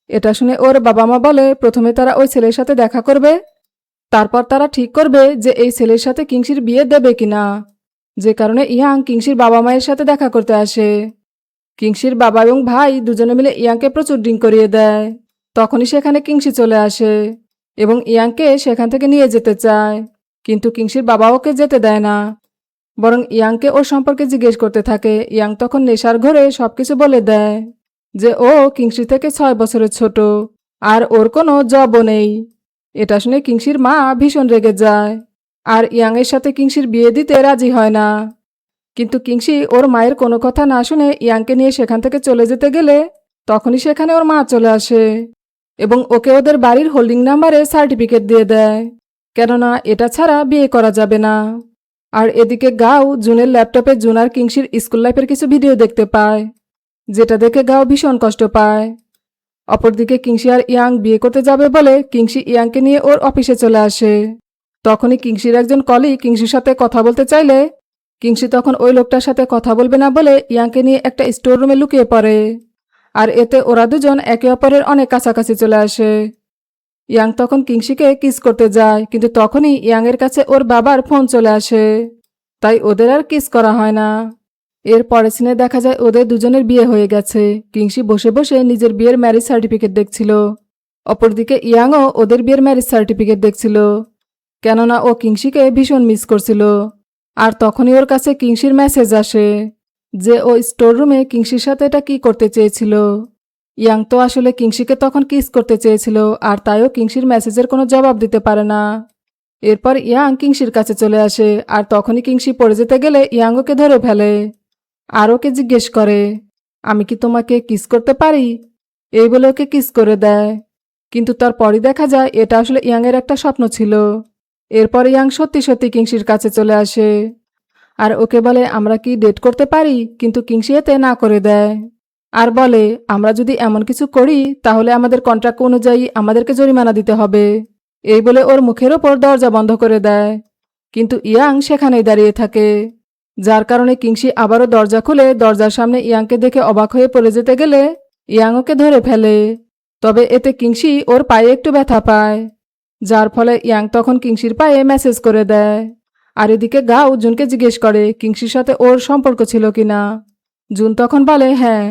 A: এটা শুনে ওর বাবা মা বলে প্রথমে তারা ওই ছেলের সাথে দেখা করবে, তারপর তারা ঠিক করবে যে এই ছেলের সাথে কিংসির বিয়ে দেবে কিনা। যে কারণে ইয়াং কিংসির বাবা মায়ের সাথে দেখা করতে আসে। কিংসির বাবা এবং ভাই দুজনে মিলে ইয়াংকে প্রচুর ড্রিঙ্ক করিয়ে দেয়। তখনই সেখানে কিংসি চলে আসে এবং ইয়াংকে সেখান থেকে নিয়ে যেতে চায়, কিন্তু কিংসির বাবা ওকে যেতে দেয় না, বরং ইয়াংকে ওর সম্পর্কে জিজ্ঞেস করতে থাকে। ইয়াং তখন নেশার ঘরে সবকিছু বলে দেয় যে ও কিংসি থেকে 6 বছরের ছোট আর ওর কোনো জবও নেই। এটা শুনে কিংসির মা ভীষণ রেগে যায় আর ইয়াং এর সাথে কিংসির বিয়ে দিতে রাজি হয় না। কিন্তু কিংসি ওর মায়ের কোনো কথা না শুনে ইয়াংকে নিয়ে সেখান থেকে চলে যেতে গেলে তখনই সেখানে ওর মা চলে আসে এবং ওকে ওদের বাড়ির হোল্ডিং নাম্বারে সার্টিফিকেট দিয়ে দেয়, কেননা এটা ছাড়া বিয়ে করা যাবে না। আর এদিকে গাও জুনের ল্যাপটপে জুন আর কিংসির স্কুল লাইফের কিছু ভিডিও দেখতে পায়, যেটা দেখে গাও ভীষণ কষ্ট পায়। অপরদিকে কিংসি আর ইয়াং বিয়ে করতে যাবে বলে কিংসি ইয়াংকে নিয়ে ওর অফিসে চলে আসে। তখনই কিংসির একজন কলিগ কিংসির সাথে কথা বলতে চাইলে কিংসি তখন ওই লোকটার সাথে কথা বলবে না বলে ইয়াংকে নিয়ে একটা স্টোর রুমে লুকিয়ে পড়ে। আর এতে ওরা দুজন একে অপরের অনেক কাছাকাছি চলে আসে। ইয়াং তখন কিংসিকে কিস করতে যায়, কিন্তু তখনই ইয়াং এর কাছে ওর বাবার ফোন চলে আসে, তাই ওদের আর কিস করা হয় না। এর পরের সিনে দেখা যায় ওদের দুজনের বিয়ে হয়ে গেছে। কিংসি বসে বসে নিজের বিয়ের ম্যারেজ সার্টিফিকেট দেখছিল, অপরদিকে ইয়াংও ওদের বিয়ের ম্যারেজ সার্টিফিকেট দেখছিল, কেননা ও কিংসিকে ভীষণ মিস করছিল। আর তখনই ওর কাছে কিংসির মেসেজ আসে যে ও স্টোর রুমে কিংসির সাথে এটা কি করতে চেয়েছিল। ইয়াং তো আসলে কিংসিকে তখন কিস করতে চেয়েছিল, আর তাইও কিংসির মেসেজের কোনো জবাব দিতে পারে না। এরপর ইয়াং কিংসির কাছে চলে আসে আর তখনই কিংসি পড়ে যেতে গেলে ইয়াং ওকে ধরে ফেলে আর ওকে জিজ্ঞেস করে আমি কি তোমাকে কিস করতে পারি, এই বলে ওকে কিস করে দেয়। কিন্তু তারপরই দেখা যায় এটা আসলে ইয়াং এর একটা স্বপ্ন ছিল। এরপর ইয়াং সত্যি সত্যি কিংসির কাছে চলে আসে আর ওকে বলে আমরা কি ডেট করতে পারি, কিন্তু কিংসি এতে না করে দেয় আর বলে আমরা যদি এমন কিছু করি তাহলে আমাদের কন্ট্রাক্ট অনুযায়ী আমাদেরকে জরিমানা দিতে হবে। এই বলে ওর মুখের ওপর দরজা বন্ধ করে দেয়, কিন্তু ইয়াং সেখানেই দাঁড়িয়ে থাকে, যার কারণে কিংসি আবারও দরজা খুলে দরজার সামনে ইয়াংকে দেখে অবাক হয়ে পড়ে যেতে গেলে ইয়াং ওকে ধরে ফেলে। তবে এতে কিংসি ওর পায়ে একটু ব্যথা পায়, যার ফলে ইয়াং তখন কিংসির পায়ে মেসেজ করে দেয়। আর এদিকে গাও জুনকে জিজ্ঞেস করে কিংসির সাথে ওর সম্পর্ক ছিল কিনা। জুন তখন বলে হ্যাঁ,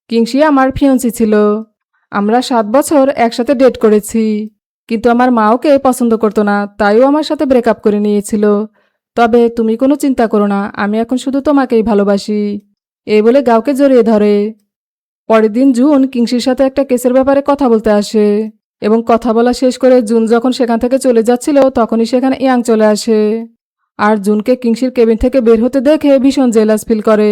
A: কিংসি আমার ফিয়ন্সি ছিল, আমরা 7 বছর একসাথে ডেট করেছি, কিন্তু আমার মা ওকে পছন্দ করতো না, তাইও আমার সাথে ব্রেকআপ করে নিয়েছিল। তবে তুমি কোনো চিন্তা করো না, আমি এখন শুধু তোমাকেই ভালোবাসি, এই বলে গাওকে জড়িয়ে ধরে। পরের দিন জুন কিংসির সাথে একটা কেসের ব্যাপারে কথা বলতে আসে এবং কথা বলা শেষ করে জুন যখন সেখান থেকে চলে যাচ্ছিল তখনই সেখানে ইয়াং চলে আসে আর জুনকে কিংসির কেবিন থেকে বের হতে দেখে ভীষণ জেলাস ফিল করে,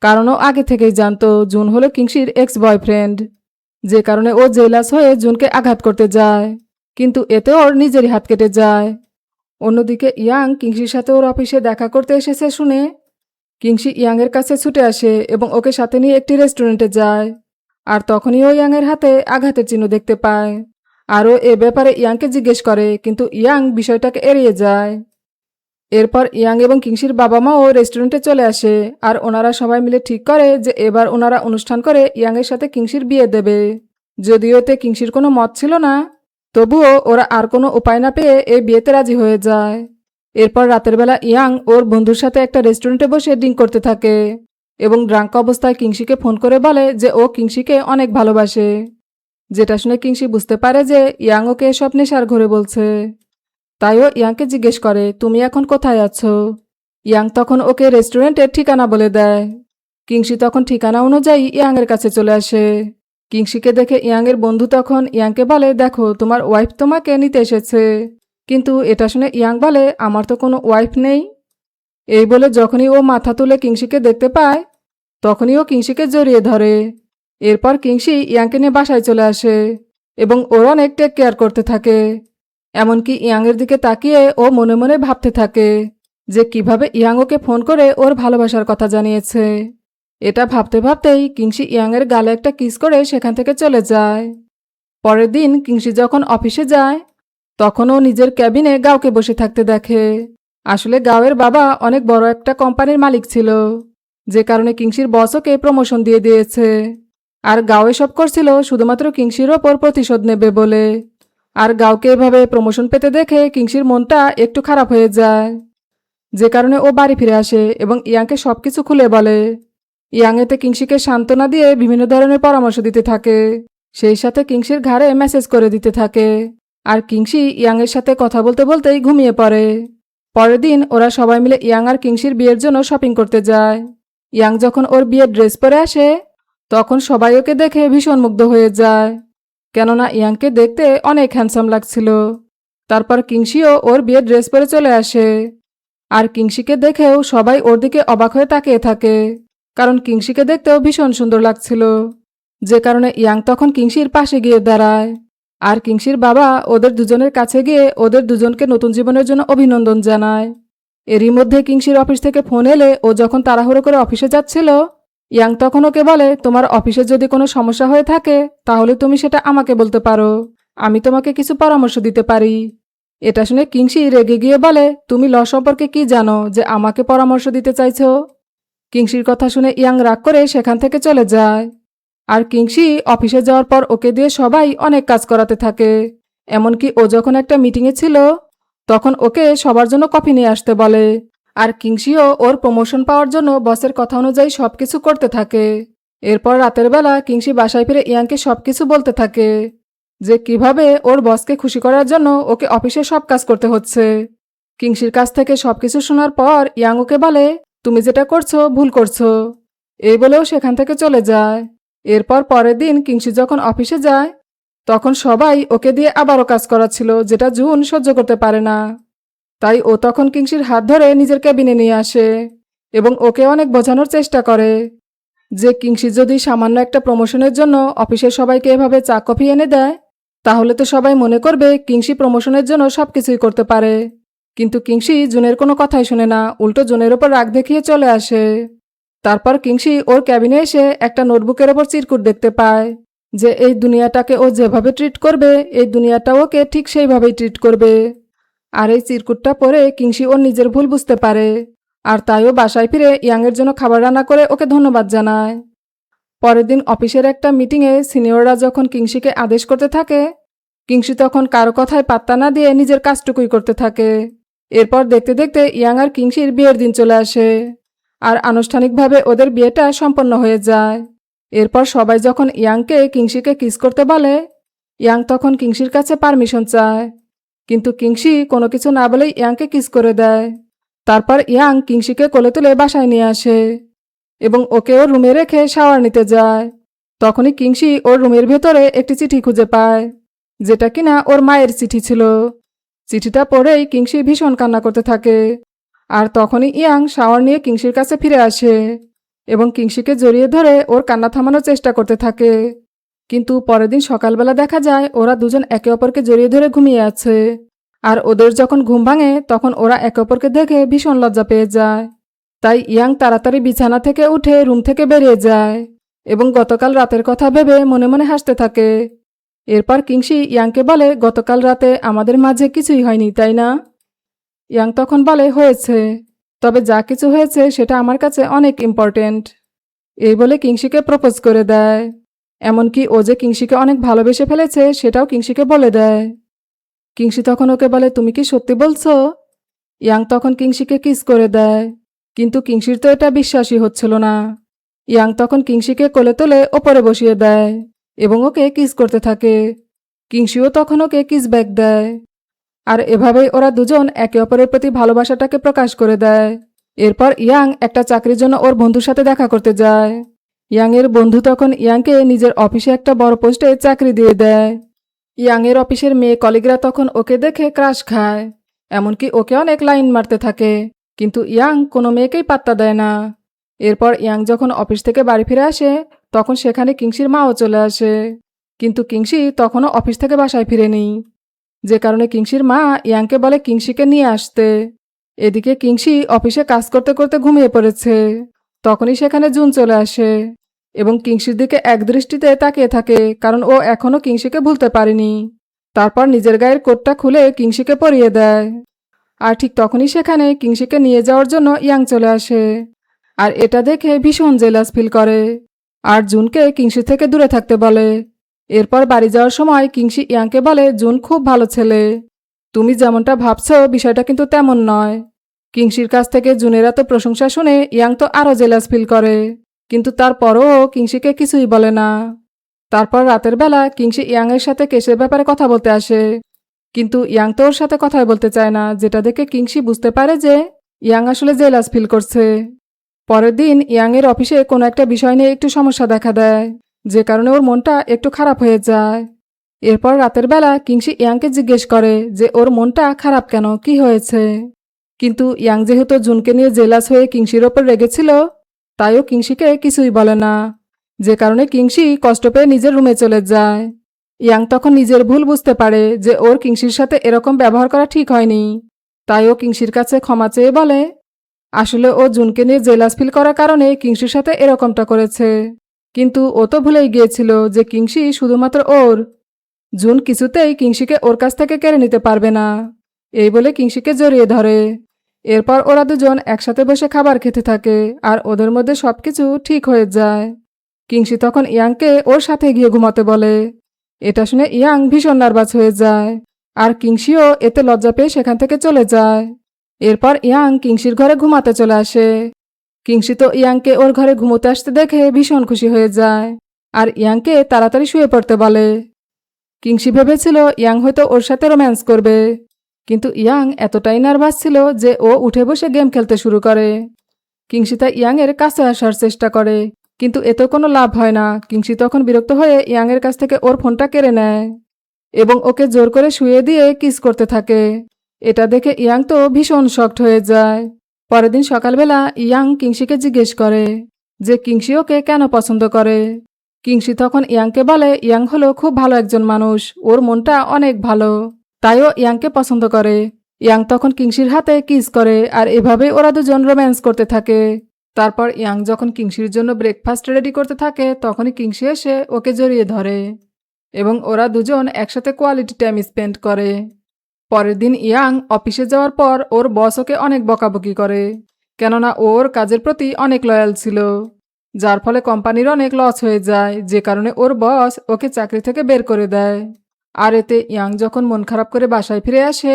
A: কারণ ও আগে থেকেই জানতো জুন হলো কিংসির এক্স বয়ফ্রেন্ড, যে কারণে ও জেলাস হয়ে জুনকে আঘাত করতে যায়, কিন্তু এতে ওর নিজেরই হাত কেটে যায়। অন্যদিকে ইয়াং কিংসির সাথে ওর অফিসে দেখা করতে এসেছে শুনে কিংসি ইয়াং এর কাছে ছুটে আসে এবং ওকে সাথে নিয়ে একটি রেস্টুরেন্টে যায়। আর তখনই ও ইয়াং এর হাতে আঘাতের চিহ্ন দেখতে পায় আরও এ ব্যাপারে ইয়াংকে জিজ্ঞেস করে, কিন্তু ইয়াং বিষয়টাকে এড়িয়ে যায়। এরপর ইয়াং এবং কিংসির বাবা মাও রেস্টুরেন্টে চলে আসে, আর ওনারা সবাই মিলে ঠিক করে যে এবার ওনারা অনুষ্ঠান করে ইয়াংয়ের সাথে কিংসির বিয়ে দেবে। যদিও এতে কিংসির কোনো মত ছিল না, তবুও ওরা আর কোনো উপায় না পেয়ে এই বিয়েতে রাজি হয়ে যায়। এরপর রাতের বেলা ইয়াং ওর বন্ধুর সাথে একটা রেস্টুরেন্টে বসে ড্রিঙ্ক করতে থাকে এবং ড্রাঙ্ক অবস্থায় কিংসিকে ফোন করে বলে যে ও কিংসিকে অনেক ভালোবাসে, যেটা শুনে কিংসি বুঝতে পারে যে ইয়াং ওকে এসব নেশার ঘরে বলছে। তাইও ইয়াংকে জিজ্ঞেস করে, তুমি এখন কোথায় আছো? ইয়াং তখন ওকে রেস্টুরেন্টের ঠিকানা বলে দেয়। কিংসি তখন ঠিকানা অনুযায়ী ইয়াংয়ের কাছে চলে আসে। কিংসিকে দেখে ইয়াংয়ের বন্ধু তখন ইয়াংকে বলে, দেখো তোমার ওয়াইফ তোমাকে নিতে এসেছে। কিন্তু এটা শুনে ইয়াং বলে, আমার তো কোনো ওয়াইফ নেই। এই বলে যখনই ও মাথা তুলে কিংসিকে দেখতে পায়, তখনই ও কিংসিকে জড়িয়ে ধরে। এরপর কিংসি ইয়াংকে নিয়ে বাসায় চলে আসে এবং ওর অনেক টেক কেয়ার করতে থাকে। এমনকি ইয়াংয়ের দিকে তাকিয়ে ও মনে মনে ভাবতে থাকে যে কিভাবে ইয়াং ওকে ফোন করে ওর ভালোবাসার কথা জানিয়েছে। এটা ভাবতে ভাবতেই কিংসি ইয়াংয়ের গালে একটা কিস করে সেখান থেকে চলে যায়। পরের দিন কিংসি যখন অফিসে যায়, তখন ও নিজের ক্যাবিনে গাওকে বসে থাকতে দেখে। আসলে গাওয়ের বাবা অনেক বড় একটা কোম্পানির মালিক ছিল, যে কারণে কিংসির বস ওকে প্রমোশন দিয়ে দিয়েছে। আর গাও এসব করছিল শুধুমাত্র কিংসির ওপর প্রতিশোধ নেবে বলে। আর গাওকে এভাবে প্রমোশন পেতে দেখে কিংসির মনটা একটু খারাপ হয়ে যায়, যে কারণে ও বাড়ি ফিরে আসে এবং ইয়াংকে সবকিছু খুলে বলে। ইয়াং এতে কিংসিকে সান্ত্বনা দিয়ে বিভিন্ন ধরনের পরামর্শ দিতে থাকে, সেই সাথে কিংসির ঘাড়ে মেসেজ করে দিতে থাকে। আর কিংসি ইয়াংয়ের সাথে কথা বলতে বলতেই ঘুমিয়ে পড়ে। পরের দিন ওরা সবাই মিলে ইয়াং আর কিংসির বিয়ের জন্য শপিং করতে যায়। ইয়াং যখন ওর বিয়ের ড্রেস পরে আসে, তখন সবাই ওকে দেখে ভীষণ মুগ্ধ হয়ে যায়, কেননা ইয়াংকে দেখতে অনেক হ্যান্ডসাম লাগছিল। তারপর কিংসিও ওর বিয়ের ড্রেস পরে চলে আসে। আর কিংসিকে দেখেও সবাই ওর দিকে অবাক হয়ে তাকিয়ে থাকে, কারণ কিংসিকে দেখতেও ভীষণ সুন্দর লাগছিল। যে কারণে ইয়াং তখন কিংসির পাশে গিয়ে দাঁড়ায়। আর কিংসির বাবা ওদের দুজনের কাছে গিয়ে ওদের দুজনকে নতুন জীবনের জন্য অভিনন্দন জানায়। এরই মধ্যে কিংসির অফিস থেকে ফোন এলে ও যখন তাড়াহুড়ো করে অফিসে যাচ্ছিল, ইয়াং তখন ওকে বলে, তোমার অফিসে যদি কোনো সমস্যা হয়ে থাকে তাহলে তুমি সেটা আমাকে বলতে পারো, আমি তোমাকে কিছু পরামর্শ দিতে পারি। এটা শুনে কিংসি রেগে গিয়ে বলে, তুমি ল সম্পর্কে কি জানো যে আমাকে পরামর্শ দিতে চাইছো? কিংসির কথা শুনে ইয়াং রাগ করে সেখান থেকে চলে যায়। আর কিংসি অফিসে যাওয়ার পর ওকে দিয়ে সবাই অনেক কাজ করাতে থাকে। এমনকি ও যখন একটা মিটিংয়ে ছিল, তখন ওকে সবার জন্য কফি নিয়ে আসতে বলে। আর কিংসিও ওর প্রমোশন পাওয়ার জন্য বসের কথা অনুযায়ী সবকিছু করতে থাকে। এরপর রাতের বেলা কিংসি বাসায় ফিরে ইয়াংকে সবকিছু বলতে থাকে যে কিভাবে ওর বসকে খুশি করার জন্য ওকে অফিসে সব কাজ করতে হচ্ছে। কিংসির কাছ থেকে সবকিছু শোনার পর ইয়াং ওকে বলে, তুমি যেটা করছো ভুল করছো, এই বলেও সেখান থেকে চলে যায়। এরপর পরের দিন কিংসি যখন অফিসে যায়, তখন সবাই ওকে দিয়ে আবারও কাজ করাচ্ছিল, যেটা জুন সহ্য করতে পারে না। তাই ও তখন কিংসির হাত ধরে নিজের ক্যাবিনে নিয়ে আসে এবং ওকে অনেক বোঝানোর চেষ্টা করে যে কিংসি যদি সামান্য একটা প্রমোশনের জন্য অফিসের সবাইকে এভাবে চা কফি এনে দেয়, তাহলে তো সবাই মনে করবে কিংসি প্রমোশনের জন্য সবকিছুই করতে পারে। কিন্তু কিংসি জুনের কোনো কথাই শুনে না, উল্টো জুনের ওপর রাগ দেখিয়ে চলে আসে। তারপর কিংসি ওর ক্যাবিনে এসে একটা নোটবুকের ওপর চিরকুট দেখতে পায় যে এই দুনিয়াটাকে ও যেভাবে ট্রিট করবে, এই দুনিয়াটা ওকে ঠিক সেইভাবেই ট্রিট করবে। আর এই চিরকুটটা পরে কিংসি ওর নিজের ভুল বুঝতে পারে, আর তাইও বাসায় ফিরে ইয়াংয়ের জন্য খাবার রান্না করে ওকে ধন্যবাদ জানায়। পরের দিন অফিসের একটা মিটিংয়ে সিনিয়ররা যখন কিংসিকে আদেশ করতে থাকে, কিংসি তখন কারো কথায় পাত্তা না দিয়ে নিজের কাজটুকুই করতে থাকে। এরপর দেখতে দেখতে ইয়াং আর কিংসির বিয়ের দিন চলে আসে, আর আনুষ্ঠানিকভাবে ওদের বিয়েটা সম্পন্ন হয়ে যায়। এরপর সবাই যখন ইয়াংকে কিংসিকে কিস করতে বলে, ইয়াং তখন কিংসির কাছে পারমিশন চায়, কিন্তু কিংসি কোনো কিছু না বলেই ইয়াংকে কিস করে দেয়। তারপর ইয়াং কিংসিকে কোলে তুলে বাসায় নিয়ে আসে এবং ওকে ওর রুমে রেখে শাওয়ার নিতে যায়। তখনই কিংসি ওর রুমের ভেতরে একটি চিঠি খুঁজে পায়, যেটা কিনা ওর মায়ের চিঠি ছিল। চিঠিটা পড়েই কিংসি ভীষণ কান্না করতে থাকে। আর তখনই ইয়াং শাওয়ার নিয়ে কিংসির কাছে ফিরে আসে এবং কিংসিকে জড়িয়ে ধরে ওর কান্না থামানোর চেষ্টা করতে থাকে। কিন্তু পরের দিন সকালবেলা দেখা যায় ওরা দুজন একে অপরকে জড়িয়ে ধরে ঘুমিয়ে আছে। আর ওদের যখন ঘুম ভাঙে তখন ওরা একে অপরকে দেখে ভীষণ লজ্জা পেয়ে যায়। তাই ইয়াং তাড়াতাড়ি বিছানা থেকে উঠে রুম থেকে বেরিয়ে যায় এবং গতকাল রাতের কথা ভেবে মনে মনে হাসতে থাকে এরপর কিংসি ইয়াংকে বলে, গতকাল রাতে আমাদের মাঝে কিছুই হয়নি, তাই না? ইয়াং তখন বলে, হয়েছে, তবে যা কিছু হয়েছে সেটা আমার কাছে অনেক ইম্পর্টেন্ট। এই বলে কিংসিকে প্রপোজ করে দেয়। এমনকি ও যে কিংসিকে অনেক ভালোবেসে ফেলেছে সেটাও কিংসিকে বলে দেয়। কিংসি তখন ওকে বলে, তুমি কি সত্যি বলছো? ইয়াং তখন কিংসিকে কিস করে দেয়, কিন্তু কিংসির তো এটা বিশ্বাসই হচ্ছিল না। ইয়াং তখন কিংসিকে কোলে তোলে ওপরে বসিয়ে দেয় এবং ওকে কিস করতে থাকে। কিংসিও তখন ওকে কিস ব্যাক দেয়। আর এভাবেই ওরা দুজন একে অপরের প্রতি ভালোবাসাটাকে প্রকাশ করে দেয়। এরপর ইয়াং একটা চাকরির জন্য ওর বন্ধুর সাথে দেখা করতে যায়। ইয়াংয়ের বন্ধু তখন ইয়াংকে নিজের অফিসে একটা বড় পোস্টে চাকরি দিয়ে দেয়। ইয়াংয়ের অফিসের মেয়ে কলিগরা তখন ওকে দেখে ক্রাশ খায়, এমনকি ওকে অনেক লাইন মারতে থাকে, কিন্তু ইয়াং কোনো মেয়েকেই পাত্তা দেয় না। এরপর ইয়াং যখন অফিস থেকে বাড়ি ফিরে আসে তখন সেখানে কিংসির মাও চলে আসে, কিন্তু কিংসি তখনও অফিস থেকে বাসায় ফিরেনি, যে কারণে কিংসির মা ইয়াংকে বলে কিংসিকে নিয়ে আসতে। এদিকে কিংসি অফিসে কাজ করতে করতে ঘুমিয়ে পড়েছে। তখনই সেখানে জুন চলে আসে এবং কিংসির দিকে একদৃষ্টিতে তাকিয়ে থাকে, কারণ ও এখনও কিংসিকে ভুলতে পারেনি। তারপর নিজের গায়ের কোটটা খুলে কিংসিকে পরিয়ে দেয়। আর ঠিক তখনই সেখানে কিংসিকে নিয়ে যাওয়ার জন্য ইয়াং চলে আসে, আর এটা দেখে ভীষণ জেলাস ফিল করে আর জুনকে কিংসি থেকে দূরে থাকতে বলে। এরপর বাড়ি যাওয়ার সময় কিংসি ইয়াংকে বলে, জুন খুব ভালো ছেলে, তুমি যেমনটা ভাবছো বিষয়টা কিন্তু তেমন নয়। কিংসির কাছ থেকে জুনের এত প্রশংসা শুনে ইয়াং তো আরও জেলাস ফিল করে, কিন্তু তারপরও কিংসিকে কিছুই বলে না। তারপর রাতের বেলা কিংসি ইয়াংয়ের সাথে কেসের ব্যাপারে কথা বলতে আসে, কিন্তু ইয়াং তো ওর সাথে কথাই বলতে চায় না, যেটা দেখে কিংসি বুঝতে পারে যে ইয়াং আসলে জেলাস ফিল করছে। পরের দিন ইয়াংয়ের অফিসে কোনো একটা বিষয় নিয়ে একটু সমস্যা দেখা দেয়, যে কারণে ওর মনটা একটু খারাপ হয়ে যায়। এরপর রাতের বেলা কিংসি ইয়াংকে জিজ্ঞেস করে যে ওর মনটা খারাপ কেন, কি হয়েছে। কিন্তু ইয়াং যেহেতু জুনকে নিয়ে জেলাস হয়ে কিংসির ওপর রেগেছিল, তাইও কিংসিকে কিছুই বলে না, যে কারণে কিংসি কষ্ট পেয়ে নিজের রুমে চলে যায়। ইয়াং তখন নিজের ভুল বুঝতে পারে যে ওর কিংসির সাথে এরকম ব্যবহার করা ঠিক হয়নি, তাই ও কিংসির কাছে ক্ষমা চেয়ে বলে আসলে ও জুনকে নিয়ে জেলাস ফিল করার কারণে কিংসির সাথে এরকমটা করেছে, কিন্তু ও তো ভুলেই গিয়েছিল যে কিংসি শুধুমাত্র ওর। জুন কিছুতেই কিংসিকে ওর কাছ থেকে কেড়ে নিতে পারবে না, এই বলে কিংসিকে জড়িয়ে ধরে। এরপর ওরা দুজন একসাথে বসে খাবার খেতে থাকে আর ওদের মধ্যে সবকিছু ঠিক হয়ে যায়। কিংসি তখন ইয়াংকে ওর সাথে গিয়ে ঘুমাতে বলে। এটা শুনে ইয়াং ভীষণ নার্ভাস হয়ে যায় আর কিংসিও এতে লজ্জা পেয়ে সেখান থেকে চলে যায়। এরপর ইয়াং কিংসির ঘরে ঘুমাতে চলে আসে। কিংসি তো ইয়াংকে ওর ঘরে ঘুমোতে আসতে দেখে ভীষণ খুশি হয়ে যায় আর ইয়াংকে তাড়াতাড়ি শুয়ে পড়তে বলে। কিংসি ভেবেছিল ইয়াং হয়তো ওর সাথে রোম্যান্স করবে, কিন্তু ইয়াং এতটাই নার্ভাস ছিল যে ও উঠে বসে গেম খেলতে শুরু করে। কিংসি তা ইয়াংয়ের কাছে আসার চেষ্টা করে, কিন্তু এতে কোনো লাভ হয় না। কিংসি তখন বিরক্ত হয়ে ইয়াংয়ের কাছ থেকে ওর ফোনটা কেড়ে নেয় এবং ওকে জোর করে শুয়ে দিয়ে কিস করতে থাকে। এটা দেখে ইয়াং তো ভীষণ শকড হয়ে যায়। পরের দিন সকালবেলা ইয়াং কিংসিকে জিজ্ঞেস করে যে কিংসি ওকে কেন পছন্দ করে। কিংসি তখন ইয়াংকে বলে ইয়াং হলো খুব ভালো একজন মানুষ, ওর মনটা অনেক ভালো, তাইও ইয়াংকে পছন্দ করে। ইয়াং তখন কিংসির হাতে কিস করে আর এভাবেই ওরা দুজন রোম্যান্স করতে থাকে। তারপর ইয়াং যখন কিংসির জন্য ব্রেকফাস্ট রেডি করতে থাকে তখনই কিংসি এসে ওকে জড়িয়ে ধরে এবং ওরা দুজন একসাথে কোয়ালিটি টাইম স্পেন্ড করে। পরের দিন ইয়াং অফিসে যাওয়ার পর ওর বস ওকে অনেক বকাবকি করে, কেননা ওর কাজের প্রতি অনেক লয়াল ছিল, যার ফলে কোম্পানির অনেক লস হয়ে যায়, যে কারণে ওর বস ওকে চাকরি থেকে বের করে দেয়। আর এতে ইয়াং যখন মন খারাপ করে বাসায় ফিরে আসে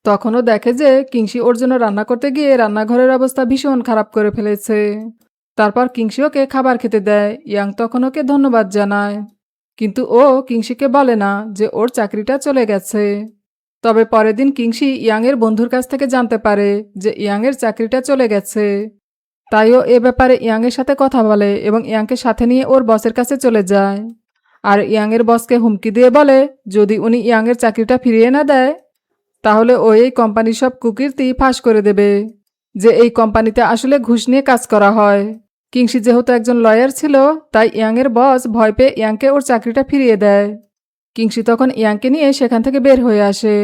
A: তখনও দেখে যে কিংসি ওর জন্য রান্না করতে গিয়ে রান্নাঘরের অবস্থা ভীষণ খারাপ করে ফেলেছে। তারপর কিংসি ওকে খাবার খেতে দেয়। ইয়াং তখন ওকে ধন্যবাদ জানায়, কিন্তু ও কিংসিকে বলে না যে ওর চাকরিটা চলে গেছে। তবে পরের দিন কিংসি ইয়াংয়ের বন্ধুর কাছ থেকে জানতে পারে যে ইয়াংয়ের চাকরিটা চলে গেছে, তাইও এ ব্যাপারে ইয়াংয়ের সাথে কথা বলে এবং ইয়াংকে সাথে নিয়ে ওর বসের কাছে চলে যায় আর ইয়াংয়ের বসকে হুমকি দিয়ে বলে যদি উনি ইয়াংয়ের চাকরিটা ফিরিয়ে না দেয় তাহলে ও এই কোম্পানির সব কুকীর্তি ফাঁস করে দেবে, যে এই কোম্পানিতে আসলে ঘুষ নিয়ে কাজ করা হয়। কিংসি যেহেতু একজন লয়ার ছিল তাই ইয়াংয়ের বস ভয় পেয়ে ইয়াংকে ওর চাকরিটা ফিরিয়ে দেয়। কিংসি তখন ইয়াংকে নিয়ে সেখান থেকে বের হয়ে আসে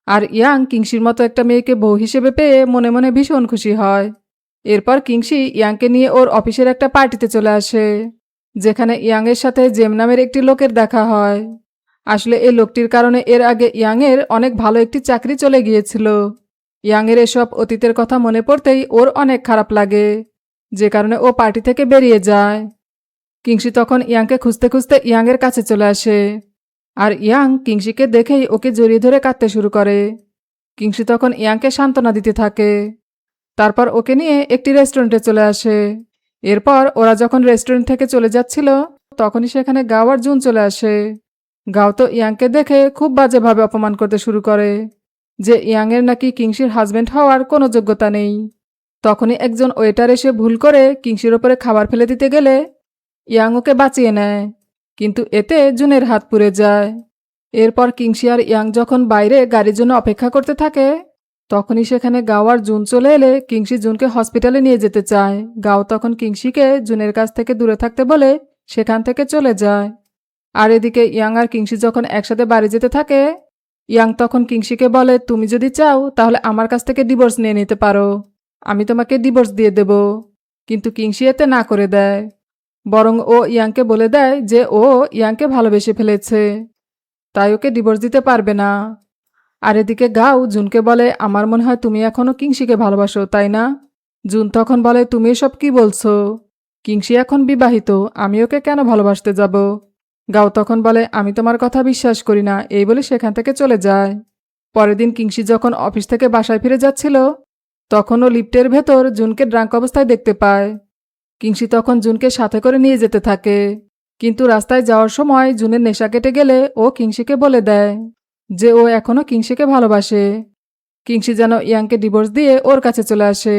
A: আর ইয়াং কিংসির মতো একটা মেয়েকে বউ হিসেবে পেয়ে মনে মনে ভীষণ খুশি হয়। এরপর কিংসি ইয়াংকে নিয়ে ওর অফিসের একটা পার্টিতে চলে আসে, যেখানে ইয়াংয়ের সাথে জেম নামের একটি লোকের দেখা হয় আসলে এই লোকটির কারণে এর আগে ইয়াংয়ের অনেক ভালো একটি চাকরি চলে গিয়েছিল। ইয়াংয়ের এসব অতীতের কথা মনে পড়তেই ওর অনেক খারাপ লাগে, যে কারণে ও পার্টি থেকে বেরিয়ে যায়। কিংসি তখন ইয়াংকে খুঁজতে খুঁজতে ইয়াংয়ের কাছে চলে আসে, আর ইয়াং কিংসিকে দেখেই ওকে জড়িয়ে ধরে কাঁদতে শুরু করে। কিংসি তখন ইয়াংকে সান্ত্বনা দিতে থাকে। তারপর ওকে নিয়ে একটি রেস্টুরেন্টে চলে আসে। এরপর ওরা যখন রেস্টুরেন্ট থেকে চলে যাচ্ছিল, তখনই সেখানে গাও আর জুন চলে আসে। গাও তো ইয়াংকে দেখে খুব বাজেভাবে অপমান করতে শুরু করে, যে ইয়াংয়ের নাকি কিংসির হাজবেন্ড হওয়ার কোনো যোগ্যতা নেই। তখনই একজন ওয়েটার এসে ভুল করে কিংসির ওপরে খাবার ফেলে দিতে গেলে ইয়াং ওকে বাঁচিয়ে নেয়, কিন্তু এতে জুনের হাত পুড়ে যায়। এরপর কিংসি আর ইয়াং যখন বাইরে গাড়ির জন্য অপেক্ষা করতে থাকে, তখনই সেখানে গাও আর জুন চলে এলে কিংসি জুনকে হসপিটালে নিয়ে যেতে চায়। গাও তখন কিংসিকে জুনের কাছ থেকে দূরে থাকতে বলে সেখান থেকে চলে যায়। আর এদিকে ইয়াং আর কিংসি যখন একসাথে বাড়ি যেতে থাকে, ইয়াং তখন কিংসিকে বলে, তুমি যদি চাও তাহলে আমার কাছ থেকে ডিভোর্স নিয়ে নিতে পারো, আমি তোমাকে ডিভোর্স দিয়ে দেব। কিন্তু কিংসি এতে না করে দেয়, বরং ও ইয়াংকে বলে দেয় যে ও ইয়াংকে ভালোবেসে ফেলেছে, তাই ওকে ডিভোর্স দিতে পারবে না। আর এদিকে গাও জুনকে বলে, আমার মনে হয় তুমি এখনও কিংসিকে ভালোবাসো, তাই না? জুন তখন বলে, তুমি এসব কি বলছো? কিংসি এখন বিবাহিত, আমি ওকে কেন ভালোবাসতে যাব? গাও তখন বলে, আমি তোমার কথা বিশ্বাস করি না, এই বলে সেখান থেকে চলে যায়। পরের দিন কিংসি যখন অফিস থেকে বাসায় ফিরে যাচ্ছিল, তখনও লিফটের ভেতর জুনকে ড্রাঙ্ক অবস্থায় দেখতে পায়। কিংসি তখন জুনকে সাথে করে নিয়ে যেতে থাকে, কিন্তু রাস্তায় যাওয়ার সময় জুনের নেশা কেটে গেলে ও কিংসিকে বলে দেয় যে ও এখনও কিংসিকে ভালোবাসে। কিংসি যেন ইয়াংকে ডিভোর্স দিয়ে ওর কাছে চলে আসে।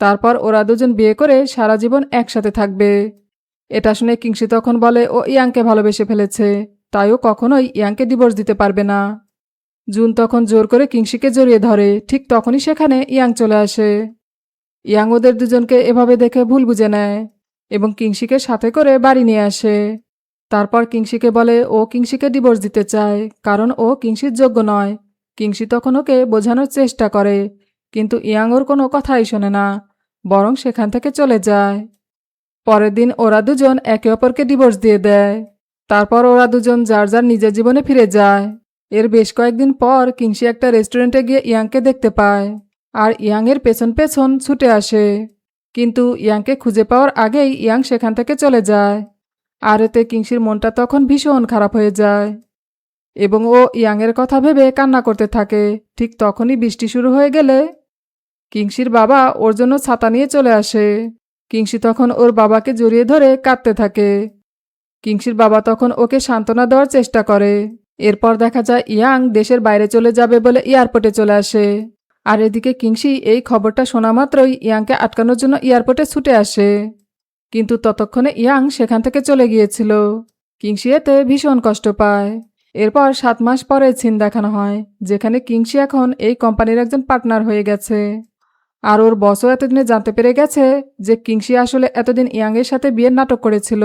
A: তারপর ওরা দুজন বিয়ে করে সারা জীবন একসাথে থাকবে। এটা শুনে কিংসি তখন বলে ও ইয়াংকে ভালোবেসে ফেলেছে, তাই ও কখনোই ইয়াংকে ডিভোর্স দিতে পারবে না। জুন তখন জোর করে কিংসিকে জড়িয়ে ধরে, ঠিক তখনই সেখানে ইয়াং চলে আসে। ইয়াং ওদের দুজনকে এভাবে দেখে ভুল বুঝে নেয় এবং কিংসিকে সাথে করে বাড়ি নিয়ে আসে। তারপর কিংসিকে বলে ও কিংসিকে ডিভোর্স দিতে চায়, কারণ ও কিংসির যোগ্য নয়। কিংসি তখন ওকে বোঝানোর চেষ্টা করে, কিন্তু ইয়াং ওর কোনো কথাই শোনে না, বরং সেখান থেকে চলে যায়। পরের দিন ওরা দুজন একে অপরকে ডিভোর্স দিয়ে দেয়। তারপর ওরা দুজন যার যার নিজের জীবনে ফিরে যায়। এর বেশ কয়েকদিন পর কিংসি একটা রেস্টুরেন্টে গিয়ে ইয়াংকে দেখতে পায়, আর ইয়াংয়ের পেছন পেছন ছুটে আসে, কিন্তু ইয়াংকে খুঁজে পাওয়ার আগেই ইয়াং সেখান থেকে চলে যায়। আর এতে কিংসির মনটা তখন ভীষণ খারাপ হয়ে যায় এবং ও ইয়াংয়ের কথা ভেবে কান্না করতে থাকে। ঠিক তখনই বৃষ্টি শুরু হয়ে গেলে কিংসির বাবা ওর জন্য ছাতা নিয়ে চলে আসে। কিংসি তখন ওর বাবাকে জড়িয়ে ধরে কাঁদতে থাকে। কিংসির বাবা তখন ওকে সান্ত্বনা দেওয়ার চেষ্টা করে। এরপর দেখা যায় ইয়াং দেশের বাইরে চলে যাবে বলে এয়ারপোর্টে চলে আসে। আর এদিকে কিংসি এই খবরটা শোনা মাত্রই ইয়াংকে আটকানোর জন্য এয়ারপোর্টে ছুটে আসে, কিন্তু ততক্ষণে ইয়াং সেখান থেকে চলে গিয়েছিল। কিংসি এতে ভীষণ কষ্ট পায়। এরপর 7 মাস পরে সিন দেখানো হয়, যেখানে কিংসি এখন এই কোম্পানির একজন পার্টনার হয়ে গেছে। আর ওর বসও এতদিনে জানতে পেরে গেছে যে কিংসি আসলে এতদিন ইয়াংয়ের সাথে বিয়ের নাটক করেছিল।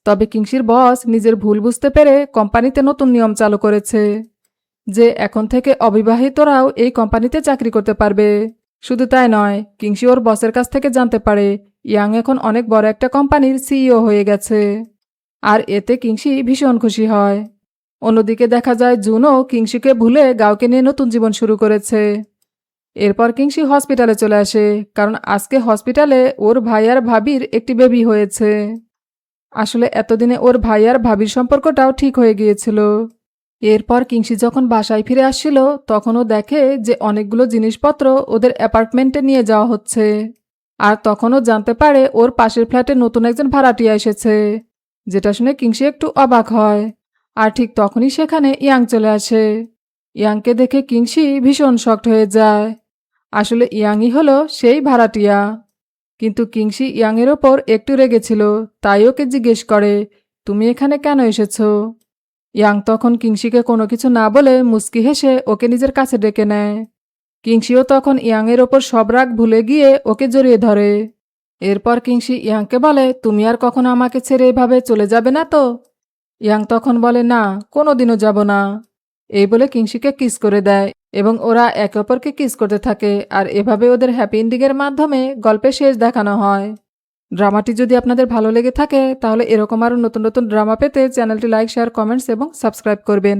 A: তবে কিংসির বস নিজের ভুল বুঝতে পেরে কোম্পানিতে নতুন নিয়ম চালু করেছে, যে এখন থেকে অবিবাহিতরাও এই কোম্পানিতে চাকরি করতে পারবে। শুধু তাই নয়, কিংসি ওর বসের কাছ থেকে জানতে পারে ইয়াং এখন অনেক বড় একটা কোম্পানির সিইও হয়ে গেছে। আর এতে কিংসি ভীষণ খুশি হয়। অন্যদিকে দেখা যায় জুনও কিংসিকে ভুলে গাওকে নিয়ে নতুন জীবন শুরু করেছে। এরপর কিংসি হসপিটালে চলে আসে, কারণ আজকে হসপিটালে ওর ভাই আর ভাবির একটি বেবি হয়েছে। আসলে এতদিনে ওর ভাই আর ভাবির সম্পর্কটাও ঠিক হয়ে গিয়েছিল। এরপর কিংসি যখন বাসায় ফিরে আসছিল, তখনও দেখে যে অনেকগুলো জিনিসপত্র ওদের অ্যাপার্টমেন্টে নিয়ে যাওয়া হচ্ছে। আর তখনও জানতে পারে ওর পাশের ফ্ল্যাটে নতুন একজন ভাড়াটিয়া এসেছে, যেটা শুনে কিংসি একটু অবাক হয়। আর ঠিক তখনই সেখানে ইয়াং চলে আসে। ইয়াংকে দেখে কিংসি ভীষণ শকড হয়ে যায়। আসলে ইয়াংই হলো সেই ভাড়াটিয়া। কিন্তু কিংসি ইয়াংয়ের ওপর একটু রেগেছিল, তাই ওকে জিজ্ঞেস করে, তুমি এখানে কেন এসেছো? ইয়াং তখন কিংসিকে কোনো কিছু না বলে মুচকি হেসে ওকে নিজের কাছে ডেকে নেয়। কিংসিও তখন ইয়াংয়ের ওপর সব রাগ ভুলে গিয়ে ওকে জড়িয়ে ধরে। এরপর কিংসি ইয়াংকে বলে, তুমি আর কখনো আমাকে ছেড়ে এভাবে চলে যাবে না তো? ইয়াং তখন বলে, না, কোনোদিনও যাব না। এই বলে কিংসিকে কিস করে দেয় এবং ওরা একে অপরকে কিস করতে থাকে। আর এভাবে ওদের হ্যাপি এন্ডিংয়ের মাধ্যমে গল্পের শেষ দেখানো হয়। ড্রামাটি যদি আপনাদের ভালো লেগে থাকে তাহলে এরকম আরও নতুন নতুন ড্রামা পেতে চ্যানেলটি লাইক, শেয়ার, কমেন্টস এবং সাবস্ক্রাইব করবেন।